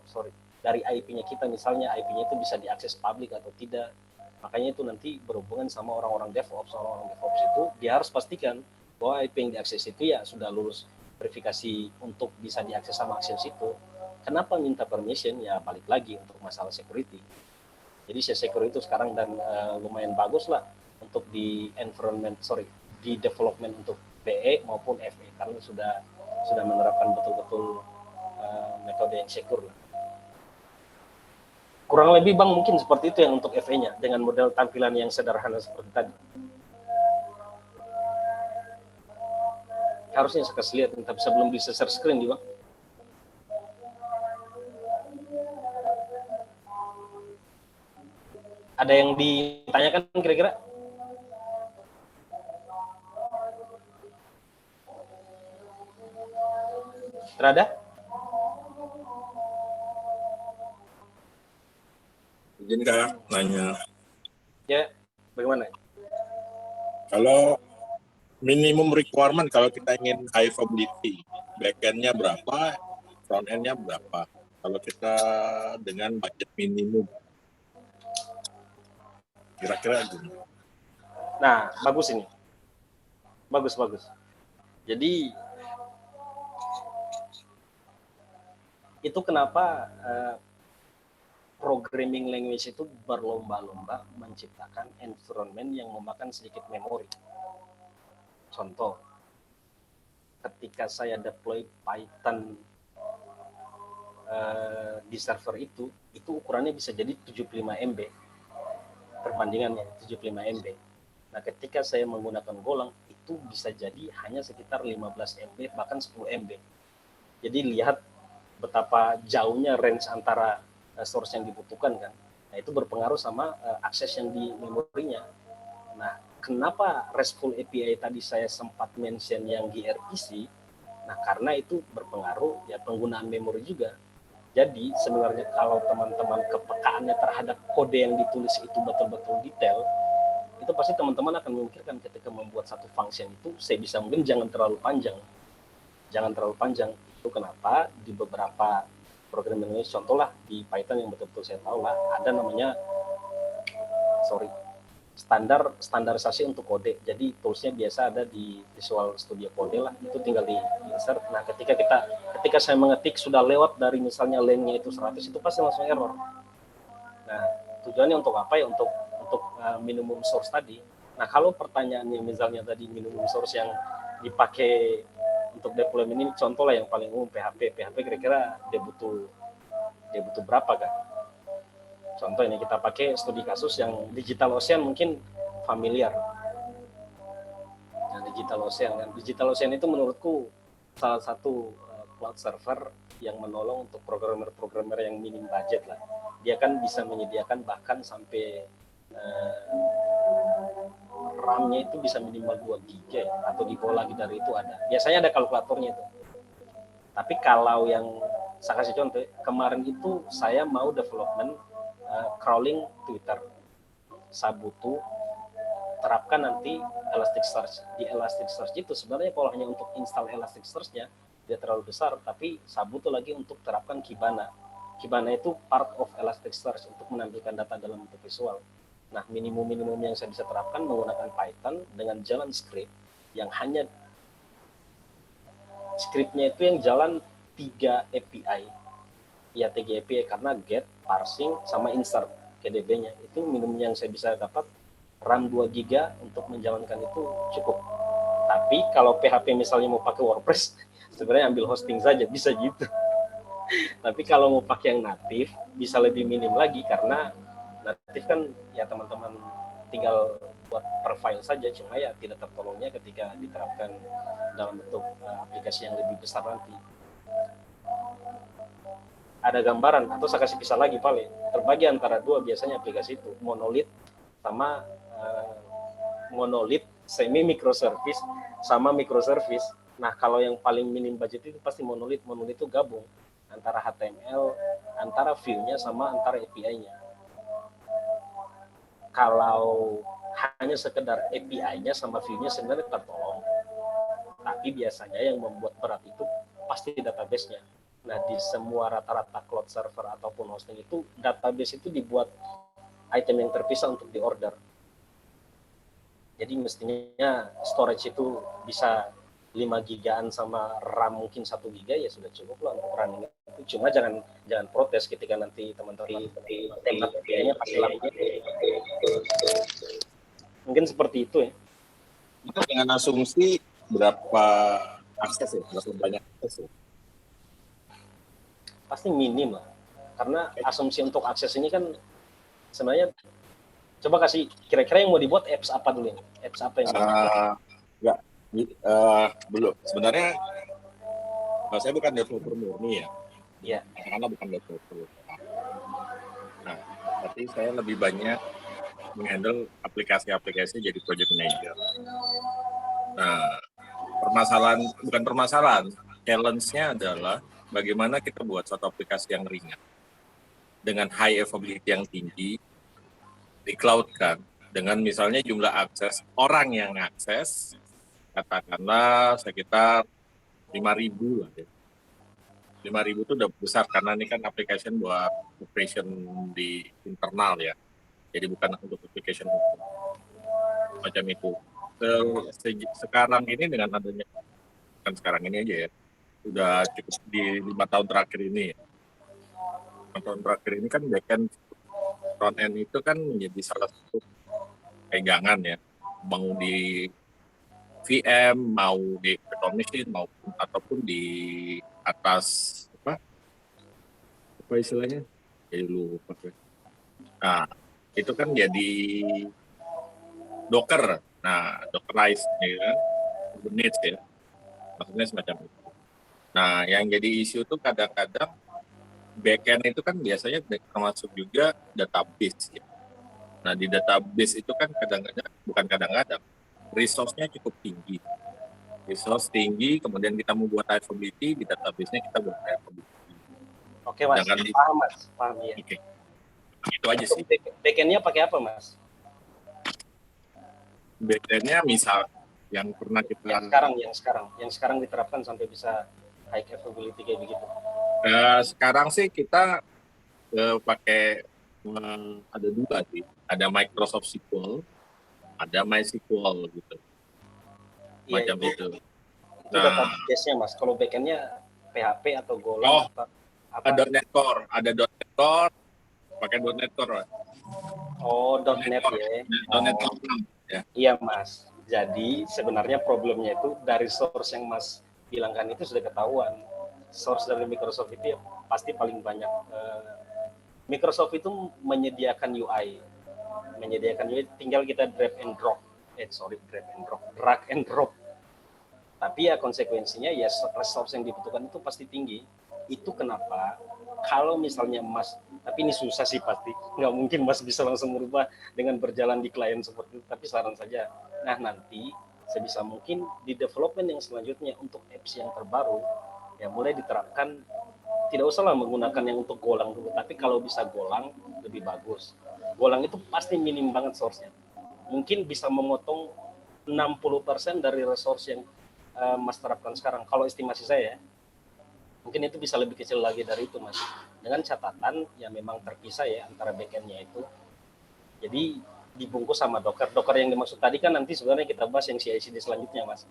dari IP-nya kita, misalnya IP-nya itu bisa diakses publik atau tidak. Makanya itu nanti berhubungan sama orang-orang DevOps. Orang-orang DevOps itu dia harus pastikan bahwa IP yang diakses itu ya sudah lulus verifikasi untuk bisa diakses sama Axios itu. Kenapa minta permission? Ya balik lagi untuk masalah security. Jadi security itu sekarang dan lumayan bagus lah untuk di di development untuk PE maupun FE, karena sudah menerapkan betul-betul metode yang secure lah. Kurang lebih Bang mungkin seperti itu yang untuk FE-nya dengan model tampilan yang sederhana seperti tadi. Harusnya saya kasih lihat, tapi sebelum bisa share screen juga. Ada yang ditanyakan kira-kira? Terada? Izin Kak, nanya. Ya, bagaimana? Kalau minimum requirement kalau kita ingin high fidelity, back-end-nya berapa, front-end-nya berapa? Kalau kita dengan budget minimum, kira-kira gimana? Nah, bagus ini. Bagus. Jadi, itu kenapa programming language itu berlomba-lomba menciptakan environment yang memakan sedikit memori. Contoh, ketika saya deploy Python di server itu ukurannya bisa jadi 75 MB perbandingannya 75 MB. Nah, ketika saya menggunakan Golang itu bisa jadi hanya sekitar 15 MB bahkan 10 MB. Jadi lihat betapa jauhnya range antara source yang dibutuhkan kan. Nah, itu berpengaruh sama akses yang di memorinya. Nah, kenapa RESTful API tadi saya sempat mention yang gRPC? Nah, karena itu berpengaruh ya penggunaan memori juga. Jadi sebenarnya kalau teman-teman kepekaannya terhadap kode yang ditulis itu betul-betul detail, itu pasti teman-teman akan memikirkan ketika membuat satu function itu, saya bisa mungkin jangan terlalu panjang. Jangan terlalu panjang. Itu kenapa di beberapa programming language, contoh lah di Python yang betul-betul saya tahu lah, ada namanya, standarisasi untuk kode. Jadi toolsnya biasa ada di Visual Studio Code lah, itu tinggal di insert. Nah, ketika saya mengetik sudah lewat dari misalnya length-nya itu 100, itu pasti langsung error. Nah, tujuannya untuk apa ya? Untuk minimum source tadi. Nah, kalau pertanyaannya misalnya tadi minimum source yang dipakai untuk deployment ini, contoh lah yang paling umum PHP kira-kira dia butuh berapa kan? Contoh ini kita pakai studi kasus yang DigitalOcean mungkin familiar. Nah, DigitalOcean itu menurutku salah satu cloud server yang menolong untuk programmer yang minim budget lah. Dia kan bisa menyediakan bahkan sampai RAM-nya itu bisa minimal 2 GB atau di bawah lagi dari itu ada. Biasanya ada kalkulatornya itu. Tapi kalau yang saya kasih contoh, kemarin itu saya mau development crawling Twitter. Saya butuh terapkan nanti Elasticsearch. Di Elasticsearch itu sebenarnya kalau hanya untuk install Elasticsearch-nya dia terlalu besar, tapi saya butuh lagi untuk terapkan Kibana. Kibana itu part of Elasticsearch untuk menampilkan data dalam bentuk visual. Nah, minimum yang saya bisa terapkan menggunakan Python dengan jalan script yang hanya scriptnya itu yang jalan 3 API. Ya, 3 API karena get, parsing, sama insert KDB-nya. Itu minimum yang saya bisa dapat. RAM 2 GB untuk menjalankan itu cukup. Tapi kalau PHP misalnya mau pakai WordPress, sebenarnya ambil hosting saja, bisa gitu. Tapi kalau mau pakai yang natif, bisa lebih minim lagi, karena natif kan ya teman-teman tinggal buat per file saja, cuma ya tidak tertolongnya ketika diterapkan dalam bentuk aplikasi yang lebih besar nanti. Ada gambaran, atau saya kasih pisah lagi paling, terbagi antara dua biasanya aplikasi itu, monolith sama monolith semi microservice sama microservice. Nah, kalau yang paling minim budget itu pasti monolith. Monolith itu gabung antara HTML, antara view-nya sama antara API-nya. Kalau hanya sekedar API-nya sama view-nya sebenarnya tertolong. Tapi biasanya yang membuat berat itu pasti database-nya. Nah, di semua rata-rata cloud server ataupun hosting itu, database itu dibuat item yang terpisah untuk diorder. Jadi mestinya storage itu bisa 5 gigaan sama RAM mungkin 1 giga, ya sudah cukup lah untuk running itu. Cuma jangan protes ketika nanti teman-teman tempat API-nya pasti lama. Mungkin seperti itu ya. Itu dengan asumsi berapa akses ya? Berapa banyak akses ya? Pasti minim lah. Karena asumsi untuk akses ini kan sebenarnya, coba kasih kira-kira yang mau dibuat apps apa dulu ini? Apps apa yang enggak, belum. Sebenarnya saya bukan developer murni ya. Iya. Karena bukan developer. Nah, tapi saya lebih banyak menghandle aplikasi-aplikasi jadi project manager. Nah, bukan permasalahan, challenge-nya adalah bagaimana kita buat suatu aplikasi yang ringan dengan high availability yang tinggi, di cloud kan, dengan misalnya jumlah akses orang yang akses katakanlah sekitar 5.000 lah ya. 5.000 itu udah besar karena ini kan application buat operation di internal ya. Jadi bukan untuk application macam itu. Sekarang ini dengan adanya, kan sekarang ini aja ya, udah cukup di 5 tahun terakhir ini ya. 5 tahun terakhir ini kan backend front end itu kan menjadi salah satu pegangan ya, bangun di VM, mau di virtual machine, maupun ataupun di atas apa istilahnya? Jadi lupa. Nah, itu kan jadi Docker. Nah, Dockerize ya kan, Kubernetes ya, maksudnya semacam itu. Nah, yang jadi isu tuh kadang-kadang backend itu kan biasanya termasuk juga database ya. Nah, di database itu kan kadang-kadang, bukan kadang-kadang, resource-nya cukup tinggi. Resource tinggi, kemudian kita mau buat reliability, di database-nya kita buat reliability. Oke mas, paham mas, paham ya. Oke, itu aja sih. Backend-nya pakai apa mas? Backend-nya misal yang pernah kita yang sekarang diterapkan sampai bisa high capability kayak begitu. Sekarang sih kita pakai ada dua sih, ada Microsoft SQL, ada MySQL gitu, macam itu. Itu database-nya mas. Kalau backend-nya PHP atau Golang atau apa? Ada .NET Core, pakai .NET Core. Oh, .NET ya. .NET Core 6 ya. Iya mas. Jadi sebenarnya problemnya itu dari source yang mas bilangkan itu sudah ketahuan. Source dari Microsoft itu ya pasti paling banyak. Microsoft itu menyediakan UI, tinggal kita drag and drop. Drag and drop. Tapi ya konsekuensinya ya resource yang dibutuhkan itu pasti tinggi. Itu kenapa kalau misalnya mas, tapi ini susah sih pasti, nggak mungkin mas bisa langsung merubah dengan berjalan di klien seperti itu, tapi saran saja. Nah nanti sebisa mungkin di development yang selanjutnya untuk apps yang terbaru, ya mulai diterapkan, tidak usahlah menggunakan yang untuk Golang dulu, tapi kalau bisa Golang lebih bagus. Golang itu pasti minim banget source-nya. Mungkin bisa memotong 60% dari resource yang mas terapkan sekarang, kalau estimasi saya ya. Mungkin itu bisa lebih kecil lagi dari itu mas, dengan catatan ya memang terpisah ya antara backend-nya itu. Jadi dibungkus sama Docker yang dimaksud tadi kan nanti sebenarnya kita bahas yang CI/CD selanjutnya mas.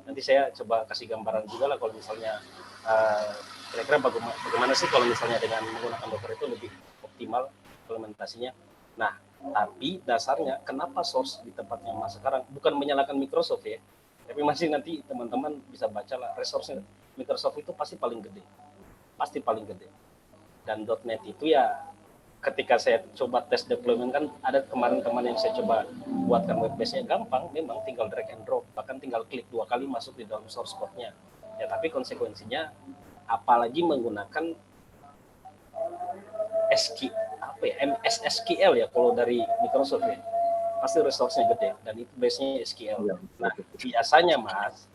Nanti saya coba kasih gambaran juga lah kalau misalnya kira-kira bagaimana sih kalau misalnya dengan menggunakan Docker itu lebih optimal implementasinya. Nah tapi dasarnya kenapa source di tempatnya mas sekarang, bukan menyalahkan Microsoft ya, tapi masih nanti teman-teman bisa baca lah resource-nya. Microsoft itu pasti paling gede. Dan .NET itu ya ketika saya coba tes deployment kan ada kemarin teman yang saya coba buatkan web base-nya gampang, memang tinggal drag and drop, bahkan tinggal klik 2 kali masuk di dalam source code-nya. Ya tapi konsekuensinya apalagi menggunakan SQL ya kalau dari Microsoft ya. Pasti resource-nya gede dan itu base-nya SQL. Nah, biasanya mas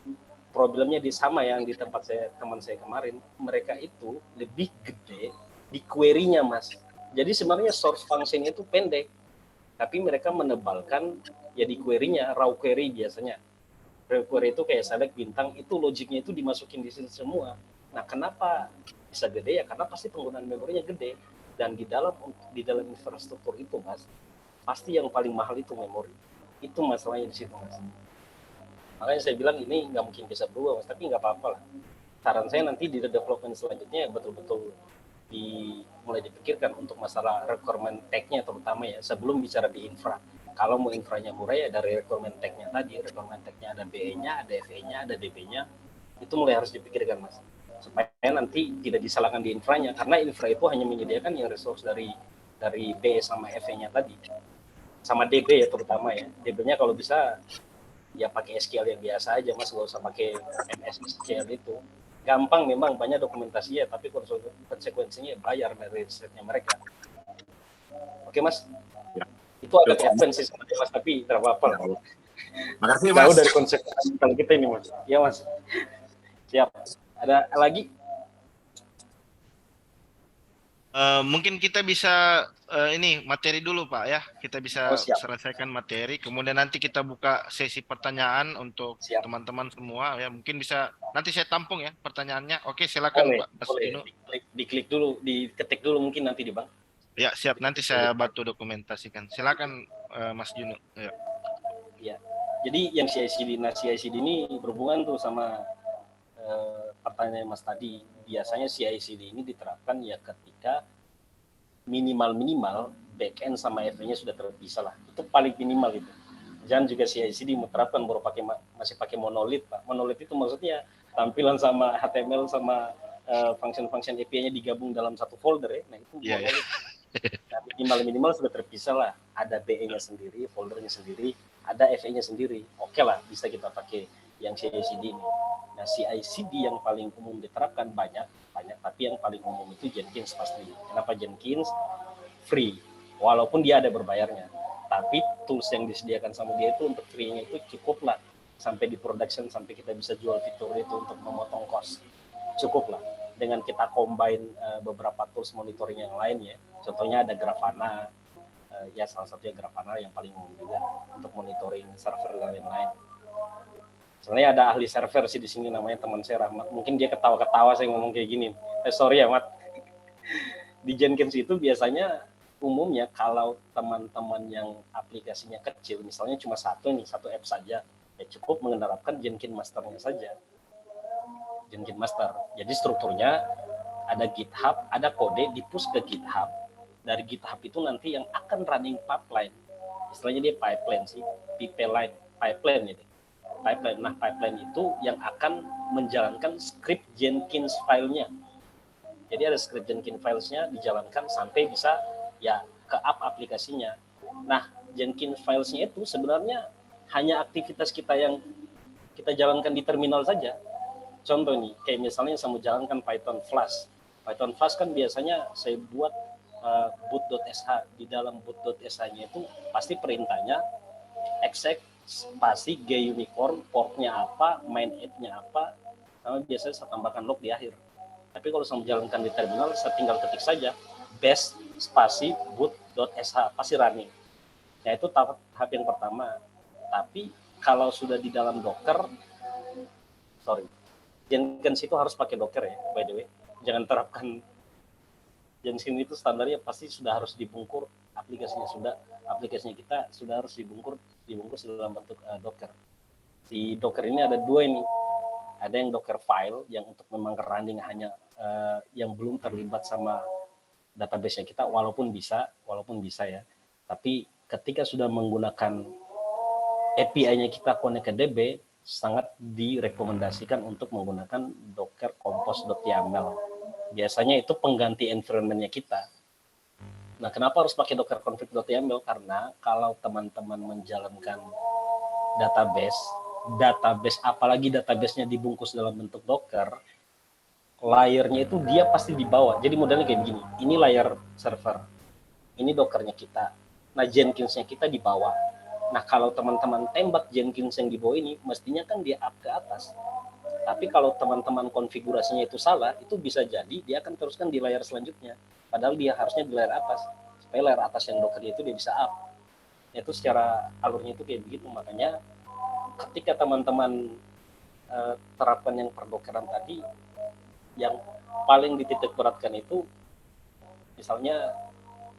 problemnya sama yang di tempat teman saya kemarin, mereka itu lebih gede di query-nya mas. Jadi sebenarnya source function itu pendek, tapi mereka menebalkan ya di query-nya, raw query biasanya. Raw query itu kayak select bintang, itu logiknya itu dimasukin di sini semua. Nah kenapa bisa gede ya? Karena pasti penggunaan memorinya gede, dan di dalam infrastruktur itu mas, pasti yang paling mahal itu memori. Itu masalahnya di situ mas. Makanya saya bilang ini nggak mungkin bisa berubah, mas. Tapi nggak apa-apa lah. Saran saya nanti di development selanjutnya betul-betul mulai dipikirkan untuk masalah requirement tag-nya terutama ya, sebelum bicara di infra. Kalau mau infranya murah ya dari requirement tag-nya tadi, requirement tag-nya ada BE-nya, ada FE-nya, ada DB-nya, itu mulai harus dipikirkan mas. Supaya nanti tidak disalahkan di infranya, karena infra itu hanya menyediakan yang resource dari BE sama FE-nya tadi. Sama DB ya terutama ya. DB-nya kalau bisa ya pakai SQL yang biasa aja mas, gak usah pakai MS SQL itu. Gampang memang, banyak dokumentasinya, tapi konsekuensinya bayar dari risetnya mereka. Oke mas, ya. Itu agak advance sih sebenarnya mas, tapi tidak apa-apa lah. Makasih mas. Jauh dari konsep kalau kita ini mas. Ya mas. Siap. Ada lagi? Mungkin kita bisa ini materi dulu Pak ya. Kita bisa selesaikan materi. Kemudian nanti kita buka sesi pertanyaan untuk teman-teman semua ya. Mungkin bisa nanti saya tampung ya pertanyaannya. Oke, silakan Pak Mas Juno. Diklik dulu, diketik dulu mungkin nanti di Bang. Ya siap, nanti saya bantu dokumentasikan. Silakan Mas Juno. Ya. Ya. Jadi yang CI/CD ini berhubungan tuh sama pertanyaan Mas tadi. Biasanya CI/CD ini diterapkan ya ketika minimal back-end sama FE-nya sudah terpisah lah. Itu paling minimal itu. Jangan juga CI/CD menerapkan baru masih pakai monolith, Pak. Monolith itu maksudnya tampilan sama HTML sama function-function API-nya digabung dalam satu folder ya. Nah itu monolith. Nah, minimal sudah terpisah lah. Ada BE-nya sendiri, foldernya sendiri, ada FE-nya sendiri. Oke lah, bisa kita pakai yang CI/CD ini. Nah, CI/CD yang paling umum diterapkan banyak, tapi yang paling umum itu Jenkins pasti. Kenapa Jenkins? Free, walaupun dia ada berbayarnya. Tapi tools yang disediakan sama dia itu untuk free-nya itu cukup lah. Sampai di production, sampai kita bisa jual fitur itu untuk memotong cost. Cukup lah. Dengan kita combine beberapa tools monitoring yang lain ya. Contohnya ada Grafana, ya salah satunya Grafana yang paling umum juga untuk monitoring server dan lain-lain. Sebenarnya ada ahli server sih di sini namanya teman saya Rahmat. Mungkin dia ketawa-ketawa saya ngomong kayak gini. Sorry ya, Mat. Di Jenkins itu biasanya umumnya kalau teman-teman yang aplikasinya kecil, misalnya cuma satu app saja, ya cukup menerapkan Jenkins masternya saja. Jenkins master. Jadi strukturnya ada GitHub, ada kode di-push ke GitHub. Dari GitHub itu nanti yang akan running pipeline. Istilahnya dia pipeline sih, pipeline itu. Pipeline. Nah, pipeline itu yang akan menjalankan script Jenkins file-nya. Jadi ada script Jenkins files-nya dijalankan sampai bisa ya ke up aplikasinya. Nah, Jenkins files-nya itu sebenarnya hanya aktivitas kita yang kita jalankan di terminal saja. Contoh nih, kayak misalnya saya mau jalankan Python Flash. Python Flash kan biasanya saya buat boot.sh. Di dalam boot.sh-nya itu pasti perintahnya exec spasi g unicorn, portnya apa, main app-nya apa, sama biasanya saya tambahkan log di akhir. Tapi kalau saya menjalankan di terminal, saya tinggal ketik saja bash spasi boot.sh, pasti running. Nah, itu tahap yang pertama. Tapi kalau sudah di dalam Docker, Jenkins itu harus pakai Docker ya, by the way. Jangan terapkan Jenkins itu standarnya pasti sudah harus dibungkur aplikasinya kita sudah harus dibungkus dalam bentuk Docker. Di Docker ini ada dua ini. Ada yang Docker file yang untuk memang running hanya yang belum terlibat sama database-nya kita, walaupun bisa ya. Tapi ketika sudah menggunakan API-nya kita connect ke DB, sangat direkomendasikan untuk menggunakan Docker Compose.yaml. Biasanya itu pengganti environment-nya kita. Nah, kenapa harus pakai Docker config.yaml? Karena kalau teman-teman menjalankan database apalagi database-nya dibungkus dalam bentuk Docker, layernya itu dia pasti di bawah. Jadi modelnya kayak gini. Ini layer server. Ini Docker-nya kita. Nah, Jenkins-nya kita di bawah. Nah, kalau teman-teman tembak Jenkins yang di bawah ini, mestinya kan dia up ke atas. Tapi kalau teman-teman konfigurasinya itu salah, itu bisa jadi dia akan teruskan di layar selanjutnya. Padahal dia harusnya di layar atas. Supaya layar atas yang Docker itu dia bisa up. Itu secara alurnya itu kayak begitu. Makanya ketika teman-teman terapkan yang perdokeran tadi, yang paling dititik beratkan itu, misalnya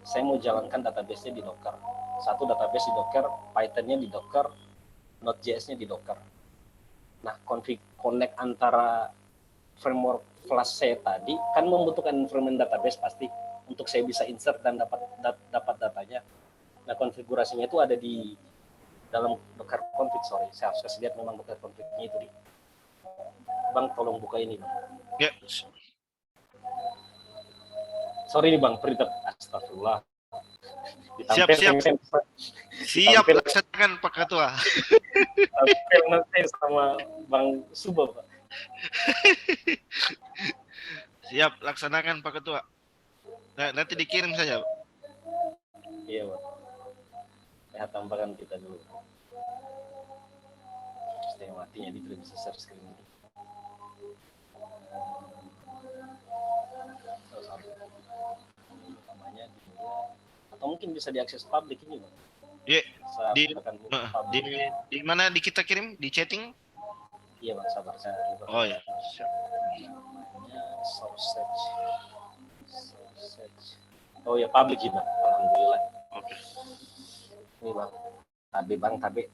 saya mau jalankan database-nya di Docker. Satu database di Docker, Python-nya di Docker, Node.js-nya di Docker. Nah, connect antara framework Flash saya tadi kan membutuhkan environment database pasti untuk saya bisa insert dan dapat datanya. Nah, konfigurasinya itu ada di dalam Docker config. Saya harus kasih lihat memang Docker config-nya itu. Bang, tolong buka ini, Bang. Ya. Sorry nih Bang, perintah. Astagfirullah. Siap, laksanakan Pak Ketua. Tampil nanti sama Bang Subo, Pak. Siap, laksanakan Pak Ketua. Nah, nanti dikirim saja. Iya, Pak. Lihat tambahkan kita dulu. Sistem matinya di bisa share screen ini. Namanya atau mungkin bisa diakses publik ini, Bang. Iya. Di mana di kita kirim? Di chatting? Iya, Bang, sabar saya. Oh ya. Namanya source search. Oh ya, public sih, Bang. Alhamdulillah. Oke. Ini, Bang. Tabe.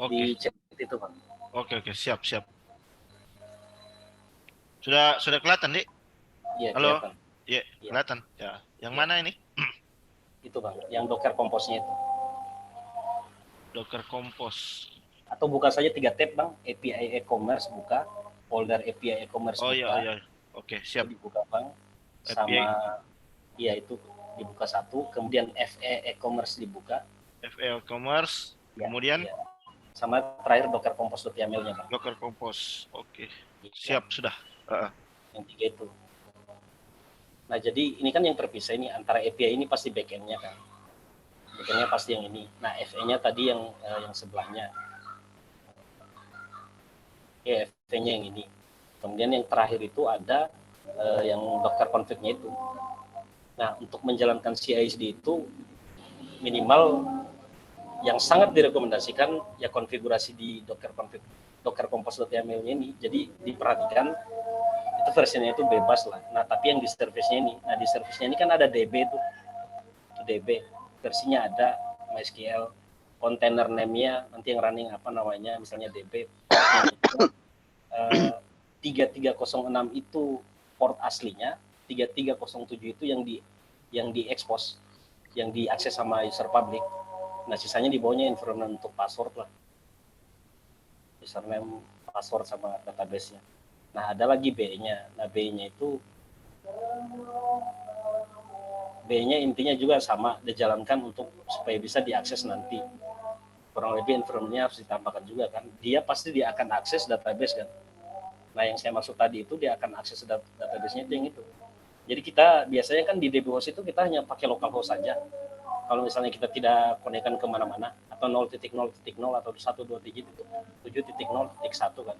Oke. Di chat itu, Bang. Oke, siap. Sudah kelihatan, Dik? Iya, halo. Kelihatan. Iya, kelihatan. Ya. Yang mana ini? Itu, Bang, yang Docker Compose-nya itu. Docker Compose. Atau buka saja 3 tab Bang, API e-commerce buka, folder API e-commerce Oh buka. iya. Oke, siap. Itu dibuka Bang. API. Sama iya itu dibuka satu, kemudian FE e-commerce dibuka. FE e-commerce, Ya, kemudian ya. Sama terakhir Docker Compose.yaml-nya Bang. Docker Compose. Oke. Gitu, Siap Bang. sudah. Yang 3 itu. Nah, jadi ini kan yang terpisah ini antara API ini pasti backend-nya kan. Backend-nya pasti yang ini. Nah, FE-nya tadi yang sebelahnya. Ya, FE-nya yang ini. Kemudian yang terakhir itu ada yang Docker config-nya itu. Nah, untuk menjalankan CI/CD itu minimal yang sangat direkomendasikan ya konfigurasi di Docker config, Docker Compose.yaml-nya ini. Jadi diperhatikan itu versinya itu bebas lah. Nah, tapi yang di service-nya ini, nah di service-nya ini kan ada DB tuh. Itu DB. Versinya ada MySQL, container name-nya nanti yang running apa namanya, misalnya DB. 3306 itu port aslinya, 3307 itu yang diekspos, yang diakses sama user public. Nah, sisanya di bawahnya environment untuk password lah. Username, password sama database-nya. Nah, ada lagi B-nya. Nah, B-nya itu B-nya intinya juga sama, dijalankan untuk supaya bisa diakses nanti. Kurang lebih environment-nya harus ditambahkan juga kan. Dia pasti dia akan akses database kan. Nah, yang saya maksud tadi itu dia akan akses database-nya itu yang itu. Jadi kita biasanya kan di DBHost itu kita hanya pakai localhost saja. Kalau misalnya kita tidak konekkan kemana-mana atau 0.0.0 atau 1.7.0.1 kan.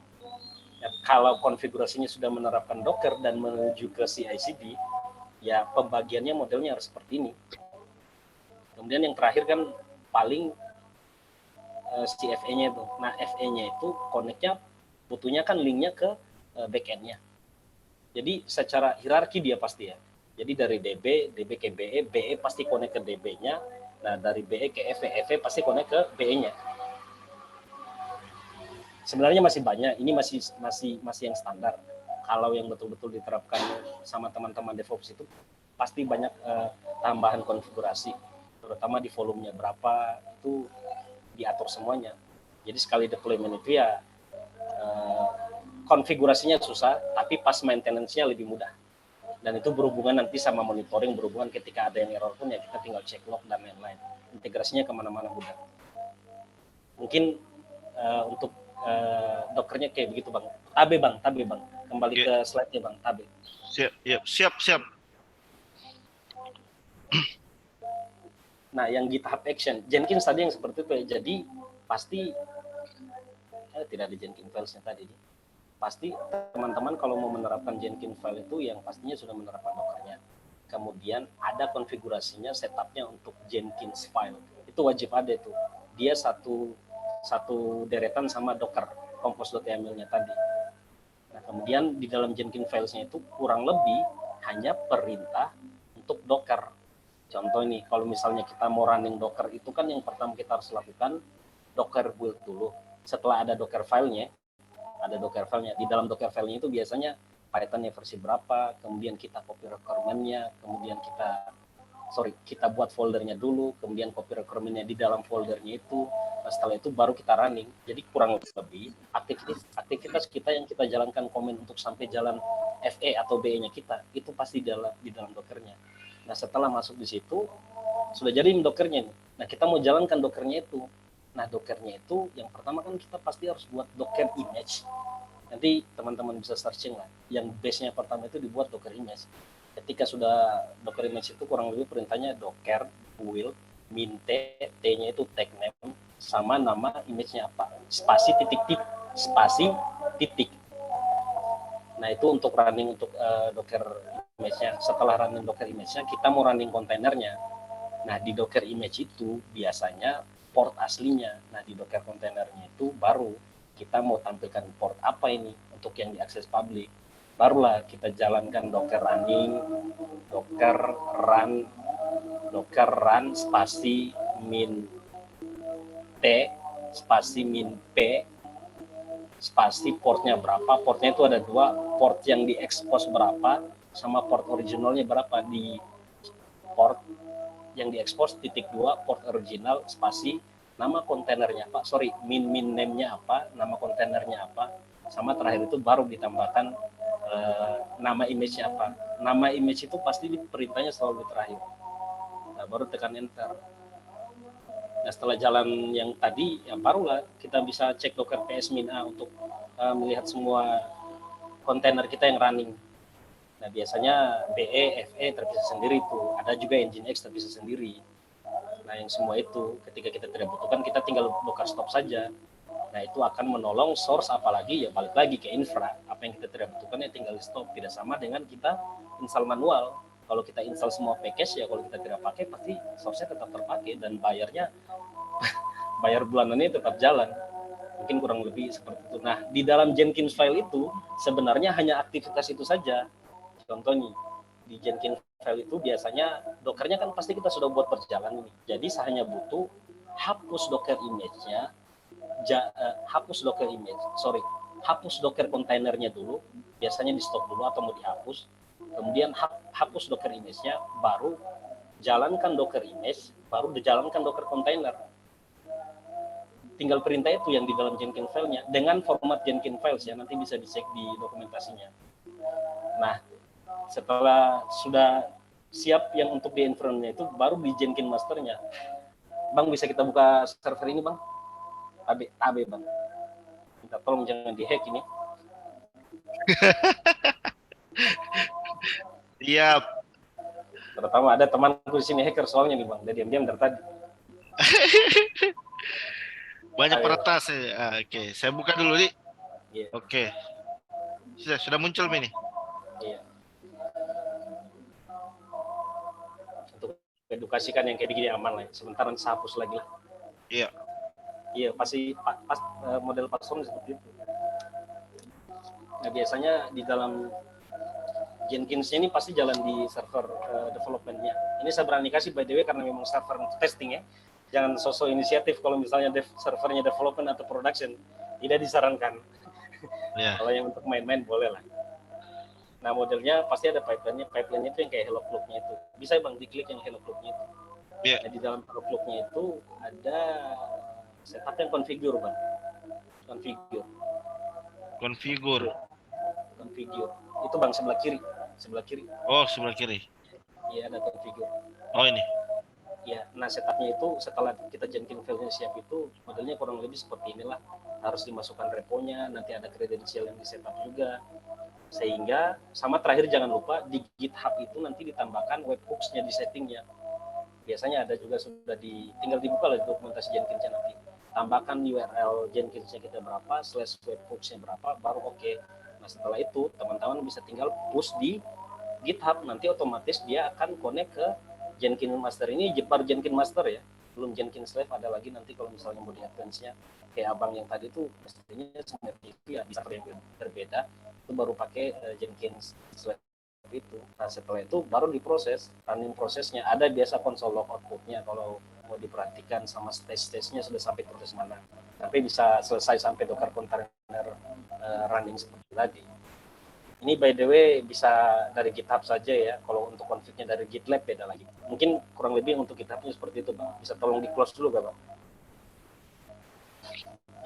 Ya, kalau konfigurasinya sudah menerapkan Docker dan menuju ke CI/CD, ya pembagiannya modelnya harus seperti ini. Kemudian yang terakhir kan paling si FE-nya itu. Nah, FE-nya itu connect-nya butuhnya kan linknya ke backend-nya. Jadi secara hierarki dia pasti ya. Jadi dari DB ke BE, BE pasti connect ke DB-nya. Nah, dari BE ke FE, FE pasti connect ke BE-nya. Sebenarnya masih banyak, ini masih yang standar. Kalau yang betul-betul diterapkan sama teman-teman DevOps itu pasti banyak tambahan konfigurasi, terutama di volumenya berapa itu diatur semuanya. Jadi sekali deployment itu ya konfigurasinya susah, tapi pas maintenance-nya lebih mudah. Dan itu berhubungan nanti sama monitoring, berhubungan ketika ada yang error pun ya kita tinggal cek log dan lain-lain. Integrasinya kemana-mana mudah. Mungkin untuk Dockernya kayak begitu Bang. Tabe Bang. Kembali ke slide-nya Bang, Tabe. Siap. Nah, yang GitHub Action, Jenkins tadi yang seperti itu ya. Jadi pasti tidak ada Jenkins files-nya tadi. Pasti teman-teman kalau mau menerapkan Jenkins file itu yang pastinya sudah menerapkan Docker-nya. Kemudian ada konfigurasinya, setupnya untuk Jenkins file. Itu wajib ada itu. Dia satu deretan sama Docker Compose.yaml-nya tadi. Nah, kemudian di dalam Jenkins files-nya itu kurang lebih hanya perintah untuk Docker. Contoh ini, kalau misalnya kita mau running Docker itu kan yang pertama kita harus lakukan Docker build dulu. Setelah ada Docker file-nya, di dalam Docker file-nya itu biasanya Python-nya versi berapa, kemudian kita copy requirement-nya, kemudian kita buat foldernya dulu, kemudian copy requirement-nya di dalam foldernya itu. Nah, setelah itu baru kita running. Jadi kurang lebih aktivitas kita yang kita jalankan komen untuk sampai jalan FE atau BE-nya kita itu pasti di dalam Docker-nya. Nah, setelah masuk di situ sudah jadi Docker-nya nih. Nah, kita mau jalankan Docker-nya itu. Nah, Docker-nya itu yang pertama kan kita pasti harus buat Docker image. Nanti teman-teman bisa searching lah. Yang base-nya pertama itu dibuat Docker image. Ketika sudah Docker image itu kurang lebih perintahnya Docker build min t-nya itu tag name sama nama image-nya apa. Spasi titik. Nah, itu untuk running untuk Docker image-nya. Setelah running Docker image-nya, kita mau running kontainernya. Nah, di Docker image itu biasanya port aslinya. Nah, di Docker kontainernya itu baru kita mau tampilkan port apa ini untuk yang diakses publik. Barulah kita jalankan Docker running, Docker run spasi min t, spasi min p, spasi portnya berapa. Portnya itu ada 2, port yang diekspos berapa, sama port originalnya berapa. Di port yang diekspos ×2 port original spasi nama kontainernya apa, min name-nya apa, nama kontainernya apa, sama terakhir itu baru ditambahkan nama image-nya apa. Nama image itu pasti perintahnya selalu di terakhir. Nah, baru tekan enter. Nah, setelah jalan yang tadi, ya barulah kita bisa cek docker ps-a untuk melihat semua kontainer kita yang running. Nah, biasanya BE, FE terpisah sendiri tuh. Ada juga Nginx terpisah sendiri. Nah, yang semua itu ketika kita tidak butuhkan, kita tinggal docker stop saja. Nah, itu akan menolong source, apalagi ya balik lagi ke infra. Apa yang kita tidak butuhkan ya tinggal di stop. Tidak sama dengan kita install manual. Kalau kita install semua package, ya kalau kita tidak pakai, pasti source-nya tetap terpakai dan bayar bulanannya tetap jalan. Mungkin kurang lebih seperti itu. Nah, di dalam Jenkins file itu sebenarnya hanya aktivitas itu saja. Contohnya di Jenkins file itu biasanya dockernya kan pasti kita sudah buat berjalan ini. Jadi saya hanya butuh hapus docker image-nya, hapus docker kontainernya dulu. Biasanya di stop dulu atau mau dihapus. Kemudian hapus docker image-nya, baru jalankan docker image, baru dijalankan docker container. Tinggal perintah itu yang di dalam Jenkins file-nya dengan format Jenkins files ya, nanti bisa dicek di dokumentasinya. Nah, setelah sudah siap yang untuk di environment itu, baru di Jenkins masternya. Bang, bisa kita buka server ini, Bang? AB, Bang. Minta tolong jangan dihack ini. Siap. Terutama ada temanku di sini hacker soalnya nih, Bang. Dia diam-diam dari tadi. Banyak Ayo. peretas. Oke, saya buka dulu, Di. Iya. Oke. Sudah muncul ini. Iya. Untuk edukasikan yang kayak begini aman lah. Sebentar nanti saya hapus lagi lah. Iya. Iya, pasti model password seperti itu. Nah, biasanya di dalam Jenkins ini pasti jalan di server development-nya. Ini saya berani kasih by the way karena memang server testing ya. Jangan sosok inisiatif kalau misalnya servernya development atau production, tidak disarankan. Yeah. Kalau yang untuk main-main boleh lah. Nah, modelnya pasti ada pipeline-nya. Pipeline-nya itu yang kayak hello club-nya itu. Bisa Bang diklik yang hello club-nya itu. Yeah. Nah, di dalam hello club-nya itu ada setup yang configure, Bang. Configure. Itu Bang sebelah kiri. Oh, sebelah kiri. Iya, ada configure. Oh, ini. Ya, nah setupnya itu setelah kita Jenkins file-nya siap itu modelnya kurang lebih seperti inilah. Harus dimasukkan reponya, nanti ada credential yang di setup juga. Sehingga sama terakhir jangan lupa di GitHub itu nanti ditambahkan webhooks-nya di settingnya. Biasanya ada juga sudah tinggal dibuka lah dokumentasi Jenkins-nya nanti. Tambahkan URL Jenkins-nya kita berapa, /webhooks-nya berapa, baru oke. Nah setelah itu teman-teman bisa tinggal push di GitHub, nanti otomatis dia akan connect ke Jenkins master. Ini baru Jenkins master ya, belum Jenkins Slave. Ada lagi nanti kalau misalnya mau di advance-nya kayak abang yang tadi tuh mestinya sebenarnya itu ya bisa yang berbeda, itu baru pakai Jenkins Slave itu. Nah setelah itu baru diproses, running prosesnya ada biasa konsol log output-nya kalau mau diperhatikan sama stage-nya sudah sampai proses mana, sampai bisa selesai sampai docker container running seperti tadi. Ini by the way bisa dari GitHub saja ya. Kalau untuk config-nya dari GitLab beda lagi. Mungkin kurang lebih untuk GitHub-nya seperti itu, Bang. Bisa tolong di-close dulu, Bang?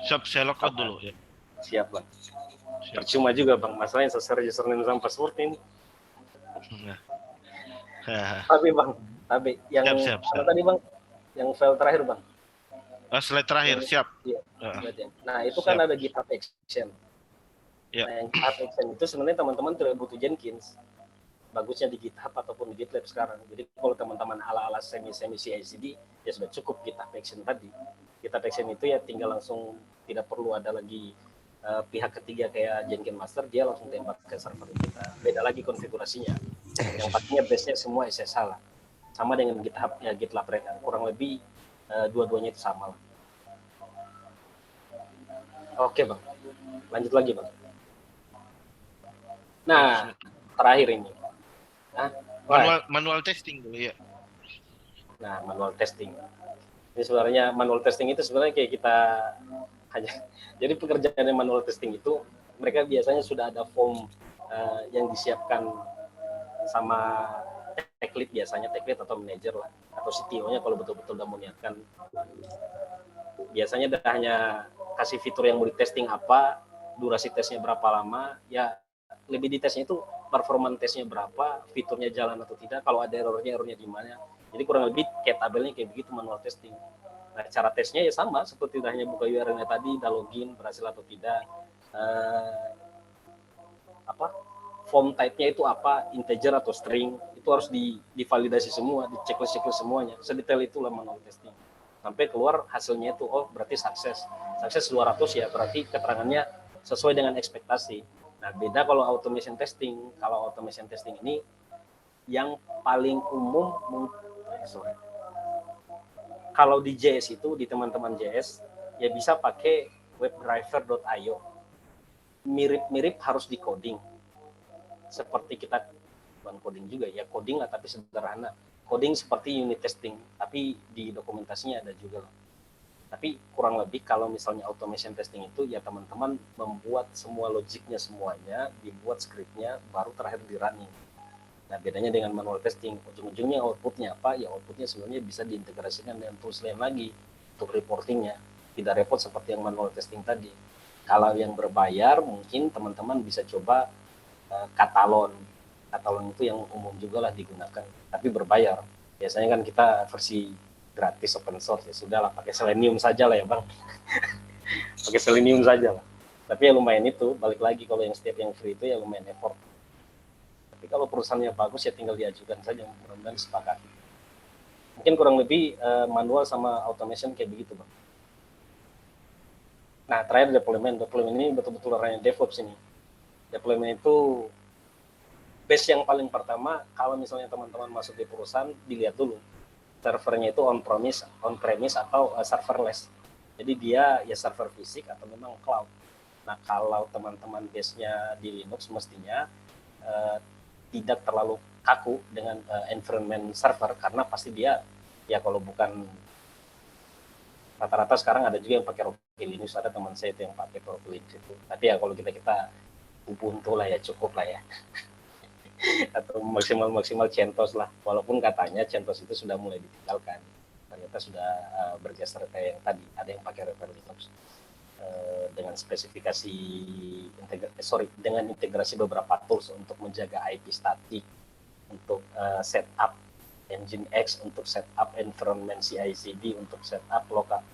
Siap, saya lockout dulu ya. Siap, Bang. Percuma juga, Bang. Masalahnya sesuai username sama password ini. Tapi, Bang. Yang siap. tadi, Bang? Yang file terakhir, Bang. Slide terakhir, siap. Iya. Nah, itu kan ada GitHub Action. Ya. Nah, yang GitHub Action itu sebenarnya teman-teman tidak butuh Jenkins. Bagusnya di GitHub ataupun di GitLab sekarang. Jadi kalau teman-teman ala-ala semi CI/CD ya sudah cukup GitHub Action tadi. GitHub Action itu ya tinggal langsung, tidak perlu ada lagi pihak ketiga kayak Jenkins Master, dia langsung tembak ke server kita. Beda lagi konfigurasinya. Yang pastinya base-nya semua SSH lah. Sama dengan GitHub ya GitLab mereka. Kurang lebih dua-duanya itu sama lah. Oke, Bang. Lanjut lagi, Bang. Nah, terakhir ini. Manual testing dulu ya. Nah, manual testing. Ini sebenarnya manual testing itu sebenarnya kayak kita hanya. Jadi pekerjaan manual testing itu mereka biasanya sudah ada form yang disiapkan sama tech lead, biasanya tech lead atau manager lah, atau CTO-nya kalau betul-betul udah meniatkan. biasanya dia hanya kasih fitur yang mau di testing apa, durasi tesnya berapa lama, ya lebih di tesnya itu performan tesnya berapa, fiturnya jalan atau tidak, kalau ada errornya di mana. Jadi kurang lebih kayak tabelnya kayak begitu manual testing. Nah, cara tesnya ya sama seperti hanya buka URL-nya tadi, udah login berhasil atau tidak, form type-nya itu apa, integer atau string, itu harus divalidasi semua, di checklist semuanya, sedetail itulah manual testing. Sampai keluar hasilnya itu, oh berarti sukses 200 ya, berarti keterangannya sesuai dengan ekspektasi. Nah, beda kalau automation testing. Kalau automation testing ini yang paling umum, kalau di JS itu, di teman-teman JS, ya bisa pakai webdriver.io. Mirip-mirip harus di coding. Seperti kita, bukan coding juga, ya coding lah tapi sederhana. Coding seperti unit testing, tapi di dokumentasinya ada juga. Tapi kurang lebih kalau misalnya automation testing itu, ya teman-teman membuat semua logiknya semuanya, dibuat scriptnya, baru terakhir di running. Nah, bedanya dengan manual testing, ujung-ujungnya outputnya apa? Ya outputnya sebenarnya bisa diintegrasikan dengan tools lain lagi untuk reportingnya. Tidak repot seperti yang manual testing tadi. Kalau yang berbayar, mungkin teman-teman bisa coba Katalon. Katalon itu yang umum juga lah digunakan, tapi berbayar. Biasanya kan kita versi gratis open source, ya sudahlah pakai Selenium saja lah ya Bang. Pakai Selenium saja lah. Tapi ya lumayan itu, balik lagi kalau yang setiap yang free itu ya lumayan effort. Tapi kalau perusahaannya bagus ya tinggal diajukan saja, mudah-mudahan sepakati. Mungkin kurang lebih manual sama automation kayak begitu Bang. Nah, terakhir deployment ini betul-betul ranahnya DevOps ini. Deployment itu base yang paling pertama, kalau misalnya teman-teman masuk di perusahaan, dilihat dulu servernya itu on-premise atau serverless. Jadi dia ya server fisik atau memang cloud. Nah, kalau teman-teman base-nya di Linux, mestinya tidak terlalu kaku dengan environment server, karena pasti dia, ya kalau bukan, rata-rata sekarang ada juga yang pakai Rocky Linux, ada teman saya itu yang pakai Rocky Linux itu. Tapi ya kalau kita Ubuntu lah ya, cukup lah ya. Atau maksimal CentOS lah, walaupun katanya CentOS itu sudah mulai ditinggalkan, ternyata sudah bergeser kayak yang tadi, ada yang pakai Refer Linux dengan spesifikasi dengan integrasi beberapa tools untuk menjaga IP statik, untuk setup Nginx, untuk setup environment CI/CD, untuk setup local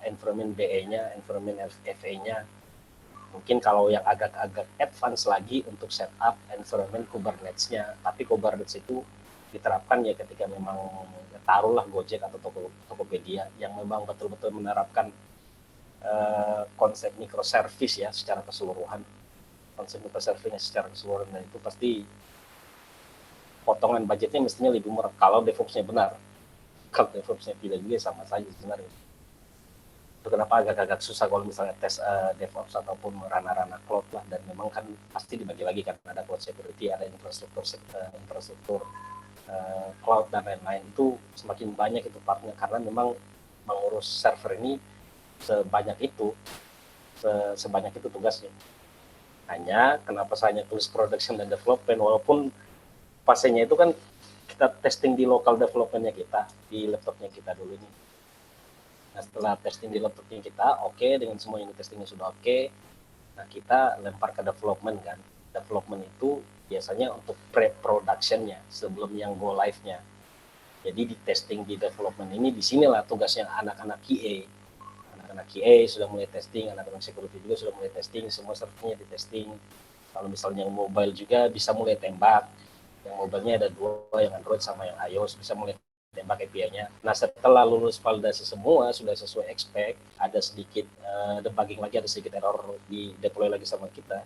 environment BE-nya, environment FA-nya. Mungkin kalau yang agak-agak advance lagi untuk setup environment Kubernetes-nya, tapi Kubernetes itu diterapkan ya ketika memang taruhlah Gojek atau Tokopedia yang memang betul-betul menerapkan konsep microservice ya secara keseluruhan. Konsep microservice secara keseluruhan, dan itu pasti potongan budgetnya mestinya lebih murah kalau DevOps-nya benar. Kalau DevOps-nya tidak juga sama saja sebenarnya. Itu kenapa agak-agak susah kalau misalnya tes DevOps ataupun ranah-ranah cloud lah, dan memang kan pasti dibagi lagi kan, ada cloud security, ada infrastruktur cloud dan lain-lain. Itu semakin banyak itu partnya, karena memang mengurus server ini sebanyak itu tugasnya. Hanya kenapa saya tulis production dan development, walaupun fasenya itu kan kita testing di local development-nya kita, di laptopnya kita dulu ini. Nah, setelah testing di laptopnya kita, oke, dengan semua unit testingnya sudah oke, nah kita lempar ke development kan. Development itu biasanya untuk pre-production-nya, sebelum yang go live-nya. Jadi di testing di development ini, disinilah tugasnya anak-anak QA. Anak-anak QA sudah mulai testing, anak-anak security juga sudah mulai testing, semua servernya di testing. Kalau misalnya yang mobile juga bisa mulai tembak. Yang mobile-nya ada dua, yang Android sama yang iOS, bisa mulai tembak API-nya. Nah, setelah lulus validasi semua, sudah sesuai expect, ada sedikit debugging lagi, ada sedikit error, di deploy lagi sama kita.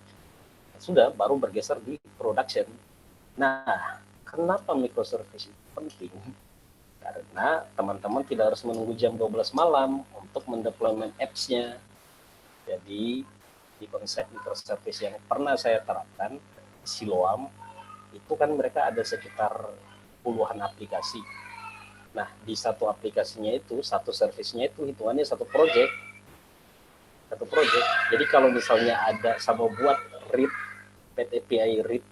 Sudah, baru bergeser di production. Nah, kenapa microservice itu penting? Karena teman-teman tidak harus menunggu jam 12 malam untuk mendeployment apps-nya. Jadi, di konsep microservice yang pernah saya terapkan, Siloam, itu kan mereka ada sekitar puluhan aplikasi. Nah, di satu aplikasinya itu, satu service-nya itu hitungannya satu project. Jadi kalau misalnya ada sama buat read, API read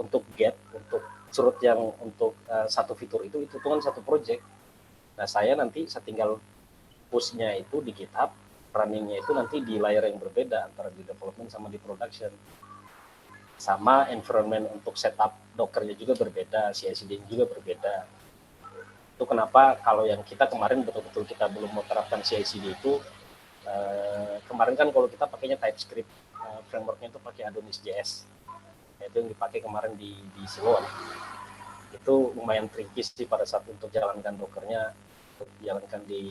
untuk get, untuk surut yang untuk satu fitur itu hitungan satu project. Nah, saya tinggal push-nya itu di GitHub, running-nya itu nanti di layer yang berbeda antara di development sama di production. Sama environment untuk setup Docker-nya juga berbeda, CI/CD juga berbeda. Itu kenapa kalau yang kita kemarin betul-betul kita belum mau terapkan CI/CD itu, kemarin kan kalau kita pakainya TypeScript, framework-nya itu pakai Adonis.js. Itu yang dipakai kemarin di Siloam. Itu lumayan tricky sih pada saat untuk jalankan Docker-nya, untuk jalankan di.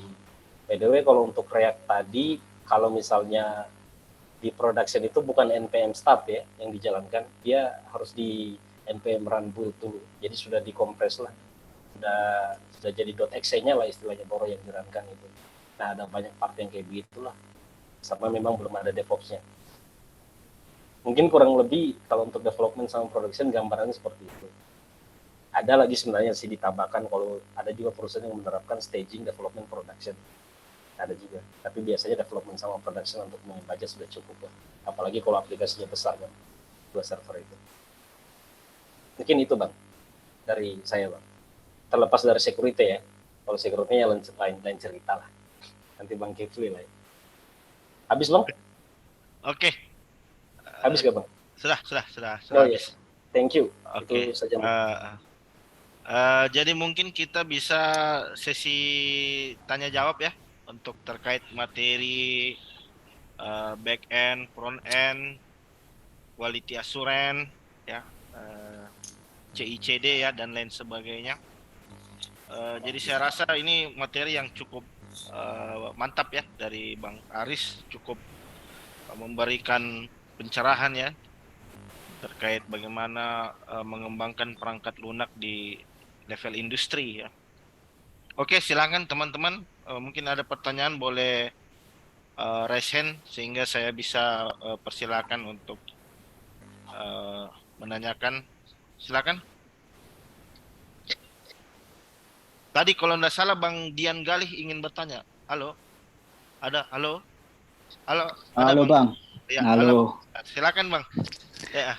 By the way, kalau untuk React tadi, kalau misalnya di production itu bukan npm start ya yang dijalankan, dia harus di npm run build dulu. Jadi sudah dikompres lah, sudah jadi .exe-nya lah istilahnya baru yang dijalankan itu. Nah, ada banyak part yang kayak begitulah. Sama memang belum ada DevOps-nya. Mungkin kurang lebih kalau untuk development sama production gambarannya seperti itu. Ada lagi sebenarnya sih ditambahkan kalau ada juga perusahaan yang menerapkan staging development production. Ada juga, tapi biasanya development sama production untuk membaca sudah cukup lah. Apalagi kalau aplikasinya besar kan, 2 server itu. Mungkin itu Bang, dari saya Bang. Terlepas dari security ya, kalau security-nya lain cerita lah. Nanti Bang Kifli lah ya. Habis Bang? Oke. Habis gak Bang? Sudah Yes. habis. Thank you. Oke. Itu saja. Jadi mungkin kita bisa sesi tanya jawab ya untuk terkait materi back end, front end, quality assurance, ya, CICD ya dan lain sebagainya. Jadi saya rasa ini materi yang cukup mantap ya dari Bang Aris, cukup memberikan pencerahan ya terkait bagaimana mengembangkan perangkat lunak di level industri ya. Oke, silakan teman-teman, mungkin ada pertanyaan boleh raise hand sehingga saya bisa persilakan untuk menanyakan. Silakan. Tadi kalau tidak salah Bang Dian Galih ingin bertanya. Halo? Ada? Halo? Halo? Ada, Halo Bang. Ya, Halo. Silakan Bang. Ya.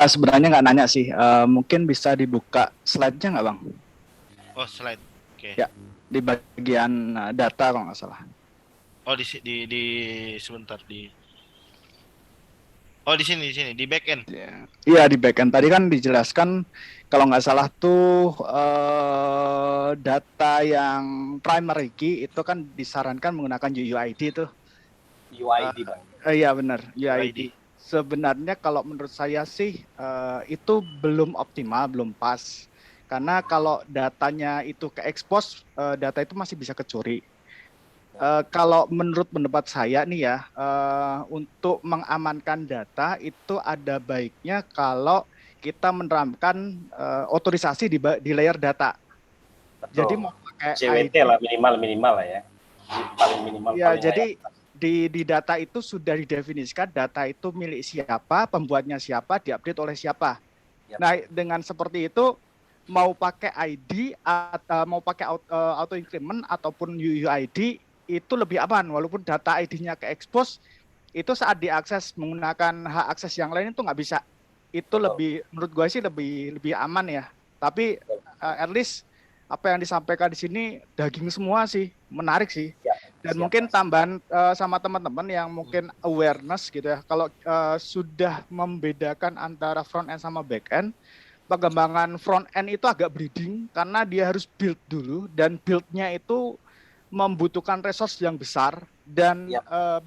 Sebenarnya nggak nanya sih, mungkin bisa dibuka slide-nya nggak Bang? Oh, slide. Oke. Ya, di bagian data kalau nggak salah. Oh, di sebentar di. Oh, di sini di back end. Iya, di back end. Tadi kan dijelaskan kalau nggak salah tuh data yang primary key itu kan disarankan menggunakan UUID itu. UID Bang. Iya benar, UUID. Sebenarnya kalau menurut saya sih itu belum optimal, belum pas. Karena kalau datanya itu ke expose, data itu masih bisa kecuri. Kalau menurut pendapat saya nih ya, untuk mengamankan data itu ada baiknya kalau kita menerapkan otorisasi di layer data. Betul. Jadi mau pakai JWT ID, lah minimal lah ya. Paling minimal. Ya, paling jadi layak. di data itu sudah didefinisikan data itu milik siapa, pembuatnya siapa, diupdate oleh siapa. Yap. Nah, dengan seperti itu mau pakai ID atau mau pakai auto increment ataupun UUID itu lebih aman walaupun data ID-nya ke expose itu saat diakses menggunakan hak akses yang lain itu nggak bisa. Itu lebih menurut gue sih lebih aman ya. Tapi at least apa yang disampaikan di sini daging semua sih, menarik sih. Ya, dan mungkin tambahan sama teman-teman yang mungkin awareness gitu ya. Kalau sudah membedakan antara front end sama back end, pengembangan front end itu agak bleeding karena dia harus build dulu dan build-nya itu membutuhkan resource yang besar dan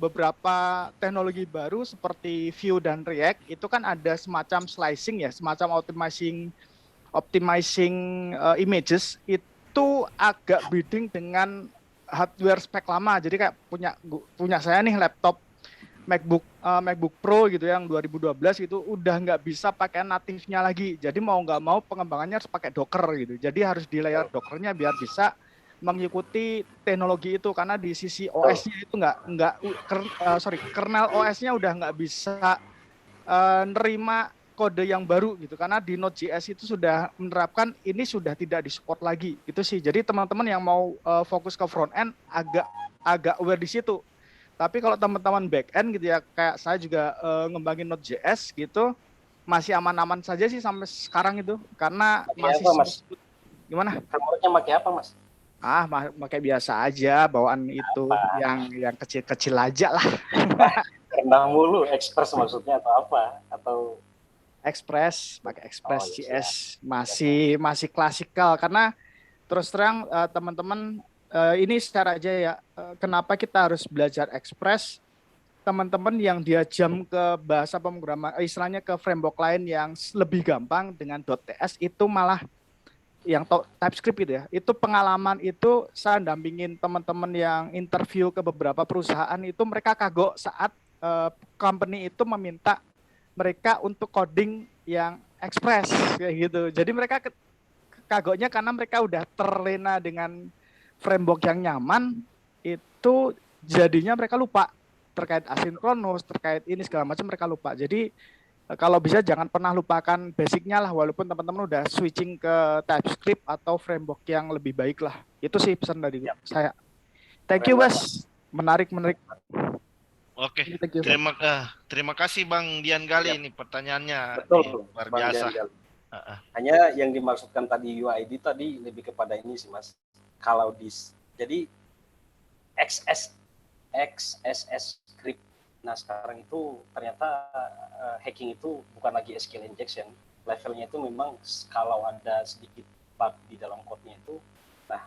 beberapa teknologi baru seperti Vue dan React itu kan ada semacam slicing ya, semacam optimizing images itu agak bleeding dengan hardware spek lama. Jadi kayak punya saya nih laptop MacBook Pro gitu yang 2012 itu udah nggak bisa pakai natifnya lagi. Jadi mau nggak mau pengembangannya harus pakai Docker gitu. Jadi harus di layer Dockernya biar bisa mengikuti teknologi itu karena di sisi OS-nya itu kernel OS-nya udah nggak bisa nerima kode yang baru gitu karena di Node.js itu sudah menerapkan ini sudah tidak disupport lagi gitu sih. Jadi teman-teman yang mau fokus ke front end agak aware di situ. Tapi kalau teman-teman back end gitu ya kayak saya juga ngembangin Node.js gitu masih aman-aman saja sih sampai sekarang itu karena Pake masih apa, Mas? gimana? Frameworknya pakai apa Mas? Pakai biasa aja, bawaan itu yang kecil-kecil aja lah. Rendah mulu, Express maksudnya atau apa? Atau Express, pakai Express ya, JS masih klasikal karena terus terang teman-teman ini secara aja ya kenapa kita harus belajar Express, teman-teman yang diajam ke bahasa pemrograman istilahnya ke framework lain yang lebih gampang dengan .ts itu malah yang TypeScript gitu ya. Itu pengalaman itu saya dampingin teman-teman yang interview ke beberapa perusahaan itu mereka kagok saat company itu meminta mereka untuk coding yang Express kayak gitu. Jadi mereka kagoknya karena mereka udah terlena dengan framework yang nyaman, itu jadinya mereka lupa terkait asinkronus, terkait ini segala macam mereka lupa. Jadi kalau bisa jangan pernah lupakan basicnya lah, walaupun teman-teman udah switching ke TypeScript atau framework yang lebih baik lah. Itu sih pesan dari saya. Thank you, Bas. Menarik. Oke, Thank you. terima kasih Bang Dian Gali ini pertanyaannya. betul, Luar Bang biasa. Dian. Hanya yang dimaksudkan tadi UID tadi lebih kepada ini sih Mas. Kalau jadi XSS script. Nah sekarang itu ternyata hacking itu bukan lagi SQL injection. Levelnya itu memang kalau ada sedikit bug di dalam code-nya itu, nah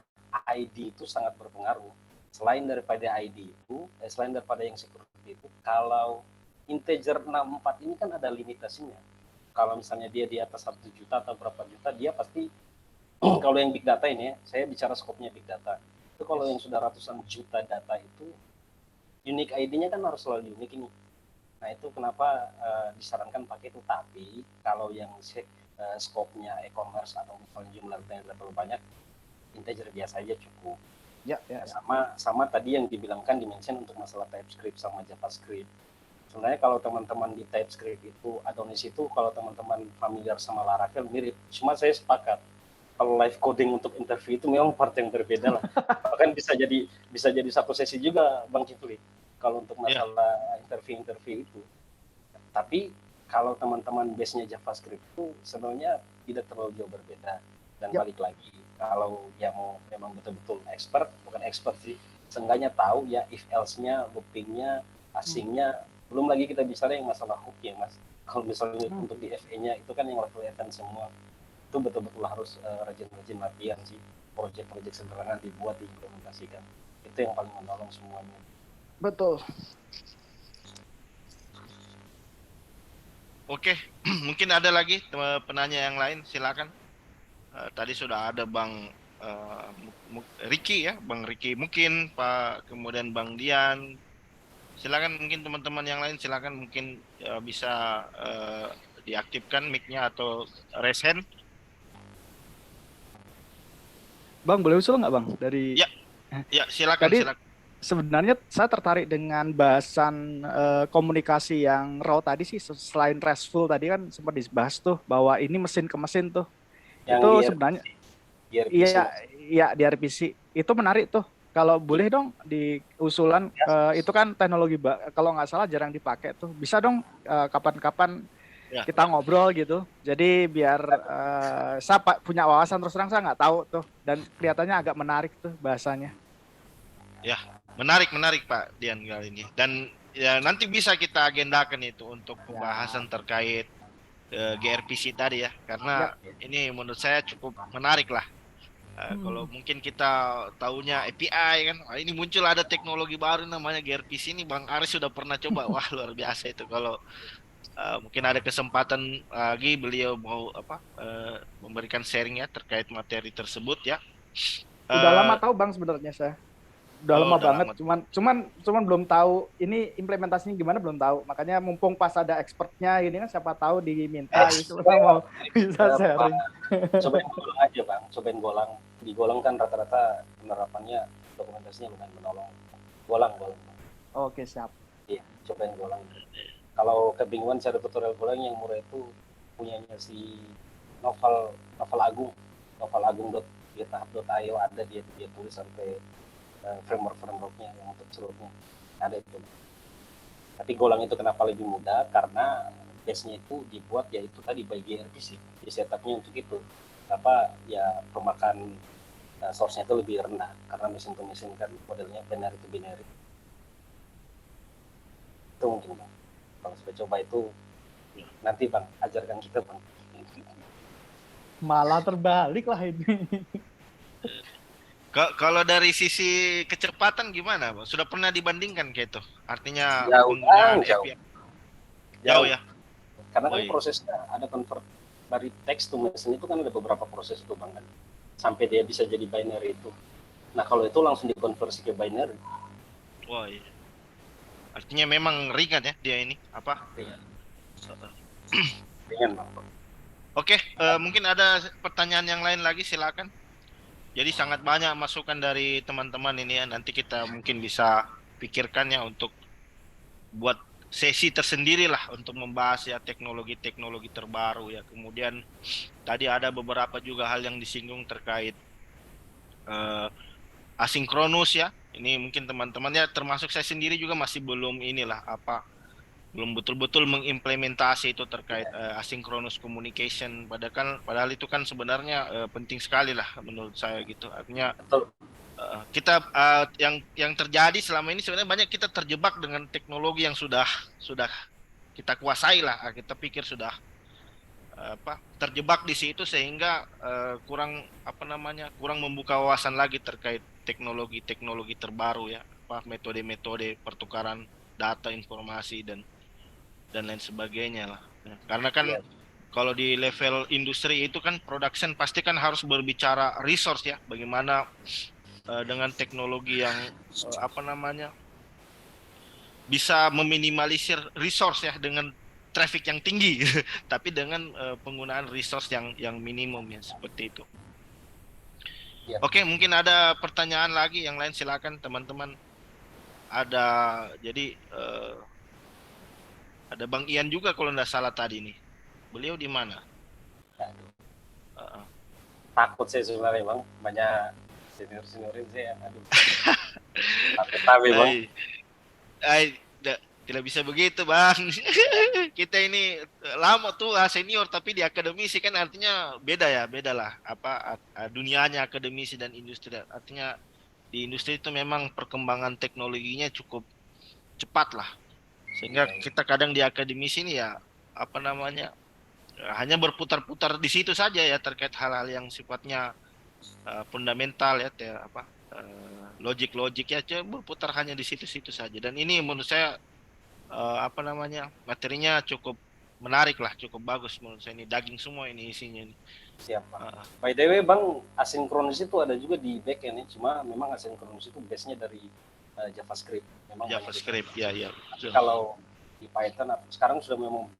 ID itu sangat berpengaruh. Selain daripada ID itu, selain daripada yang security itu, kalau integer 64 ini kan ada limitasinya. Kalau misalnya dia di atas 1 juta atau berapa juta, dia pasti kalau yang big data ini ya, saya bicara skopnya big data. Itu kalau yang sudah ratusan juta data itu, unique ID-nya kan harus selalu unik ini. Nah itu kenapa disarankan pakai itu. Tapi kalau yang skopnya e-commerce atau misalnya jumlah yang terlalu banyak, integer biasa aja cukup. Ya. Sama tadi yang dibilangkan dimension untuk masalah TypeScript sama JavaScript. Sebenarnya kalau teman-teman di TypeScript itu Adonis itu kalau teman-teman familiar sama Laravel mirip. Cuma saya sepakat kalau live coding untuk interview itu memang part yang berbeda lah. Bahkan bisa jadi satu sesi juga Bang Cipli kalau untuk masalah interview itu. Tapi kalau teman-teman base-nya JavaScript itu sebenarnya tidak terlalu jauh berbeda. Dan balik lagi, kalau yang memang betul-betul bukan expert sih, seenggaknya tahu ya if else-nya, looping-nya, asing-nya, belum lagi kita bicara yang masalah hook ya Mas. Kalau misalnya untuk di FE-nya itu kan yang level advance semua. Itu betul-betul harus rajin-rajin latihan sih. Proyek-proyek sederhana dibuat, diimplementasikan. Itu yang paling menolong semuanya. Betul. Oke, mungkin ada lagi penanya yang lain, silakan. Tadi sudah ada Bang Ricky ya, Bang Ricky mungkin Pak, kemudian Bang Dian. Silakan mungkin teman-teman yang lain silakan mungkin bisa diaktifkan mic-nya atau raise hand. Bang, boleh usul nggak Bang? Dari Ya, silakan. Silakan. Sebenarnya saya tertarik dengan bahasan komunikasi yang raw tadi sih, selain RESTful tadi kan sempat dibahas tuh bahwa ini mesin ke mesin tuh. Yang itu sebenarnya iya di RPC itu menarik tuh. Kalau boleh dong di usulan itu kan teknologi kalau nggak salah jarang dipakai tuh. Bisa dong kapan-kapan kita ngobrol gitu. Jadi biar saya punya wawasan, terus terang saya nggak tahu tuh, dan kelihatannya agak menarik tuh bahasanya. Ya, menarik Pak Dian kali ini. Dan ya nanti bisa kita agendakan itu untuk pembahasan terkait gRPC tadi ya, karena ini menurut saya cukup menarik lah. Kalau mungkin kita tahunya API kan, ini muncul ada teknologi baru namanya gRPC ini, Bang Aris sudah pernah coba, wah luar biasa itu. Kalau mungkin ada kesempatan lagi beliau mau memberikan sharing ya terkait materi tersebut ya. Udah lama tahu Bang sebenarnya saya. Udah lama banget, cuman belum tahu ini implementasinya gimana, belum tau. Makanya mumpung pas ada expertnya ini kan, siapa tahu diminta gitu mau bisa sharing. Cobain Golang aja Bang, cobain Golang. Di Golang kan rata-rata penerapannya dokumentasinya lumayan menolong. Golang. Oke, siap. Iya, cobain Golang. Kalau kebingungan cari tutorial Golang yang murah itu punyanya si Novel Agung.github.io ada dia tulis sampai framework-nya yang untuk seluruhnya ada itu. Tapi Golang itu kenapa lebih mudah? Karena base-nya itu dibuat yaitu tadi by gRPC, di setupnya untuk itu. Ya pemakan source-nya itu lebih rendah karena mesin to mesin kan modelnya binary to binary. Itu mungkin Bang. Kalau sudah coba itu nanti Bang ajarkan kita Bang. Malah terbalik lah ini. Kalau dari sisi kecepatan gimana, Bang? Sudah pernah dibandingkan kayak itu? Artinya Jauh, penggunaan jauh. API. Jauh ya? Karena kan Oh, iya. prosesnya ada convert dari text to mesin itu kan ada beberapa proses itu Bang kan. Sampai dia bisa jadi binary itu. Nah, kalau itu langsung dikonversi ke binary. Wah, iya. Artinya memang ringan ya dia ini, apa? Ringan Bang. Oke, mungkin ada pertanyaan yang lain lagi, silakan. Jadi sangat banyak masukan dari teman-teman ini ya. Nanti kita mungkin bisa pikirkan ya untuk buat sesi tersendiri lah untuk membahas ya teknologi-teknologi terbaru ya. Kemudian tadi ada beberapa juga hal yang disinggung terkait asinkronus ya. Ini mungkin teman-teman ya, termasuk saya sendiri juga masih belum inilah apa, belum betul-betul mengimplementasi itu terkait asynchronous communication. Padahal itu kan sebenarnya penting sekali lah menurut saya gitu. Artinya Betul. kita yang terjadi selama ini sebenarnya banyak kita terjebak dengan teknologi yang sudah kita kuasai lah. Kita pikir sudah terjebak di situ sehingga kurang kurang membuka wawasan lagi terkait teknologi-teknologi terbaru ya, metode-metode pertukaran data, informasi dan lain sebagainya lah. Karena kan kalau di level industri itu kan production pasti kan harus berbicara resource ya, bagaimana dengan teknologi yang bisa meminimalisir resource ya dengan traffic yang tinggi, tapi dengan penggunaan resource yang minimum ya, seperti itu. Ya. Oke, mungkin ada pertanyaan lagi yang lain, silakan teman-teman. Jadi ada Bang Ian juga kalau nggak salah tadi nih. Beliau di mana? Takut saya sebenarnya Bang, banyak senior-seniorin saya. Aduh. Tapi Bang. Tidak bisa begitu Bang. Kita ini lama tuh senior tapi di akademisi kan artinya beda ya, beda lah dunianya akademisi dan industri. Artinya di industri itu memang perkembangan teknologinya cukup cepat lah. Sehingga kita kadang di akademisi ini ya hanya berputar-putar di situ saja ya terkait hal-hal yang sifatnya fundamental ya, logik-logik ya, berputar hanya di situ-situ saja. Dan ini menurut saya materinya cukup menarik lah, cukup bagus menurut saya. Ini daging semua ini isinya ini. Siap Bang. By the way Bang, asinkronus itu ada juga di backend ya, cuma memang asinkronus itu base-nya dari JavaScript. Memang JavaScript ya. Kalau di Python sekarang sudah memang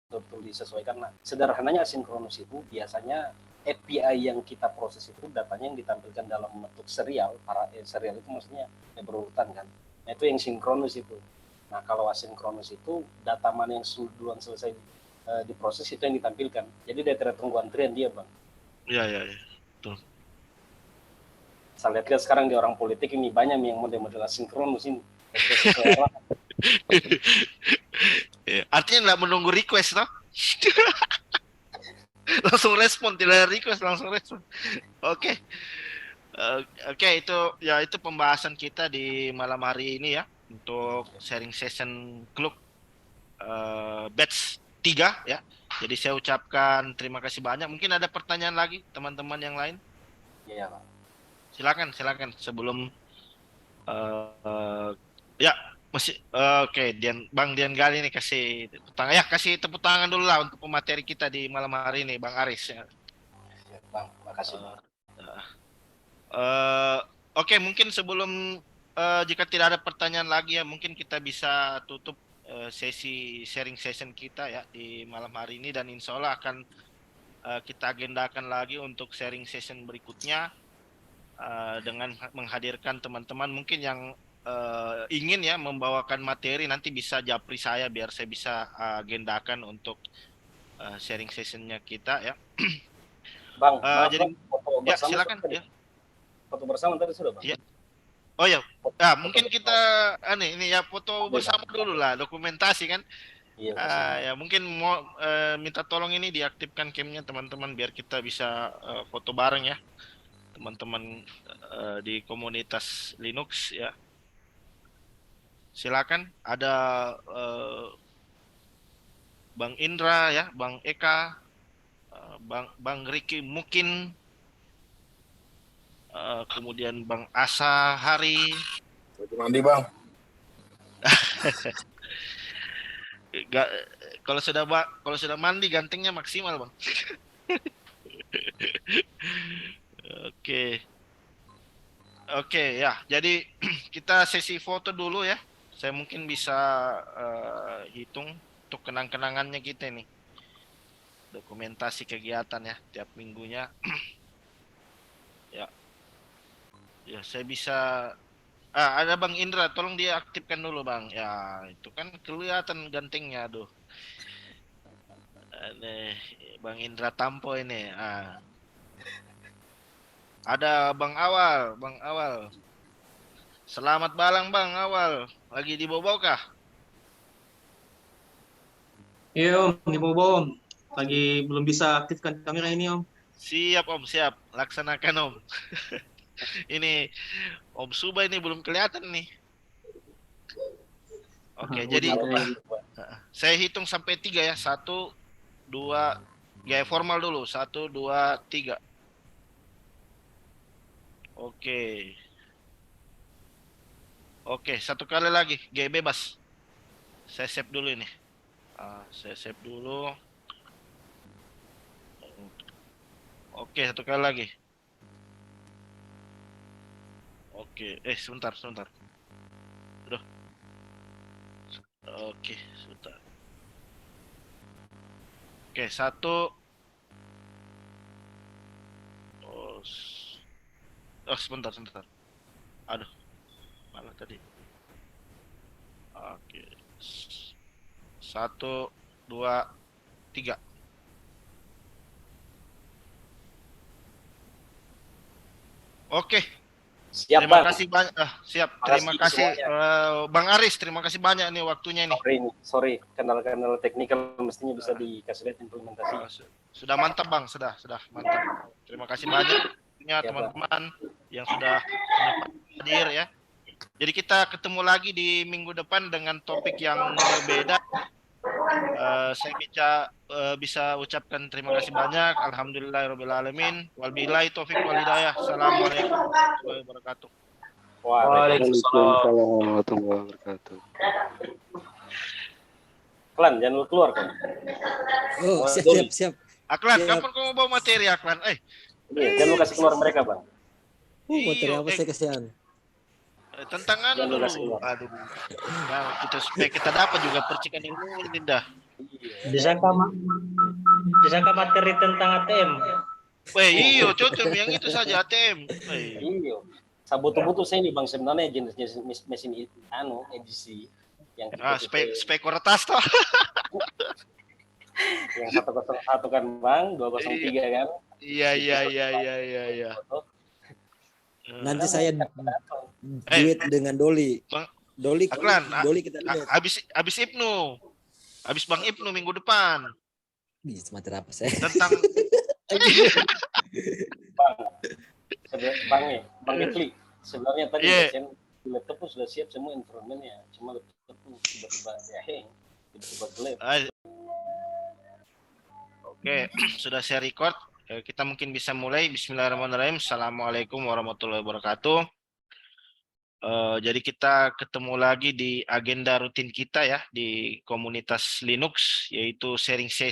betul disesuaikan. Nah, sederhananya asinkronus itu biasanya API yang kita proses itu datanya yang ditampilkan dalam bentuk serial. Serial itu maksudnya berurutan kan. Nah, itu yang sinkronus itu. Nah, kalau asinkronus itu data mana yang duluan selesai diproses itu yang ditampilkan. Jadi dia tidak tunggu antrian dia, Bang. Iya. Betul. Saya lihat sekarang di orang politik ini banyak yang model-model asinkronus ini. Artinya nggak menunggu request, no? Langsung respon, tidak request, langsung respon. Oke, itu pembahasan kita di malam hari ini ya, untuk sharing session klub batch 3 ya. Jadi saya ucapkan terima kasih banyak. Mungkin ada pertanyaan lagi teman-teman yang lain? Iya, Pak. Silakan sebelum Bang Dian Gali nih kasih tepuk tangan dulu lah untuk pemateri kita di malam hari ini, Bang Aris ya. Bang, makasih. Oke, mungkin sebelum jika tidak ada pertanyaan lagi ya, mungkin kita bisa tutup sesi sharing session kita ya di malam hari ini, dan insya Allah akan kita agendakan lagi untuk sharing session berikutnya dengan menghadirkan teman-teman mungkin yang ingin ya membawakan materi, nanti bisa japri saya biar saya bisa agendakan untuk sharing sessionnya kita ya. Bang, jadi foto ya silakan ya. Foto bersama tadi sudah, Bang. Ya. Oh ya, mungkin kita ini ya foto bersama dulu lah, dokumentasi kan. Iya. Ya mungkin mau minta tolong ini diaktifkan camnya teman-teman biar kita bisa foto bareng ya. teman-teman di komunitas Linux ya. Silakan, ada Bang Indra ya, Bang Eka, Bang Riki mungkin, kemudian Bang Asa Hari. Mandi bang. Gak, kalau sudah mandi gantengnya maksimal bang. Oke. Oke ya, jadi kita sesi foto dulu ya. Saya mungkin bisa hitung untuk kenang-kenangannya kita nih. Dokumentasi kegiatan ya tiap minggunya. Ya. Ya, saya bisa ada Bang Indra, tolong dia aktifkan dulu Bang. Ya, itu kan kelihatan gantengnya, aduh. Nih, Bang Indra Tampo ini. Ada Bang Awal. Selamat malam Bang Awal. Lagi di Bobau kah? Iya Om, di Bobo Om. Lagi belum bisa aktifkan kamera ini Om. Siap Om, siap. Laksanakan Om. Ini Om Suba ini belum kelihatan nih. Oke, jadi saya hitung sampai 3 ya. 1, 2, gaya formal dulu. 1, 2, 3. Oke. Oke, satu kali lagi. Gaya bebas. Saya save dulu ini. Saya save dulu. Oke, satu kali lagi. Oke, sebentar. Aduh. Oke, sebentar. Oke, 1. Sebentar. Aduh, malah tadi. Oke. 1, 2, 3. Oke. Siap Terima bang. kasih banyak. Siap. Makasih Terima kasih semuanya. Bang Aris. Terima kasih banyak nih waktunya ini. Sorry, kanal-kanal teknikal mestinya bisa dikasih lihat implementasi. Sudah mantap Bang, sudah mantap. Terima kasih banyak ya teman-teman yang sudah hadir ya. Jadi kita ketemu lagi di minggu depan dengan topik yang berbeda. Saya bisa ucapkan terima kasih banyak. Alhamdulillahirobbilalamin. Wabillahi taufik walhidayah. Assalamualaikum warahmatullahi wabarakatuh. Waalaikumsalam warahmatullahi wabarakatuh. Klan, jangan keluar kan. Oh, siap. Aklan, kapan kamu bawa materi Aklan? Iya, jangan lu kasih keluar mereka bang. Materi apa saya kasihan? Tentang dulu. Aduh. Nah, supaya kita dapat juga percikan ilmu ini dah. Disangka materi tentang ATM. Iyo, cocok yang itu saja ATM. Iya. Sabutu-butu saya ini bang sebenarnya jenis mesin edisi yang spekor retas toh. Yang 101 kan bang, 203 kan. Iya. Nanti saya duet dengan Doli. Doli kita lihat. Habis Ibnu. Habis Bang Ibnu minggu depan. Bisa materi apa saya? Tentang Bang Ifli. Sebenarnya tadi laptop pun sudah siap semua instrumennya. Cuma laptop pun tiba-tiba hang, tiba-tiba gelap. Oke, sudah saya record. Kita mungkin bisa mulai. Bismillahirrahmanirrahim. Assalamualaikum warahmatullahi wabarakatuh. Jadi kita ketemu lagi di agenda rutin kita ya di komunitas Linux, yaitu sharing sesi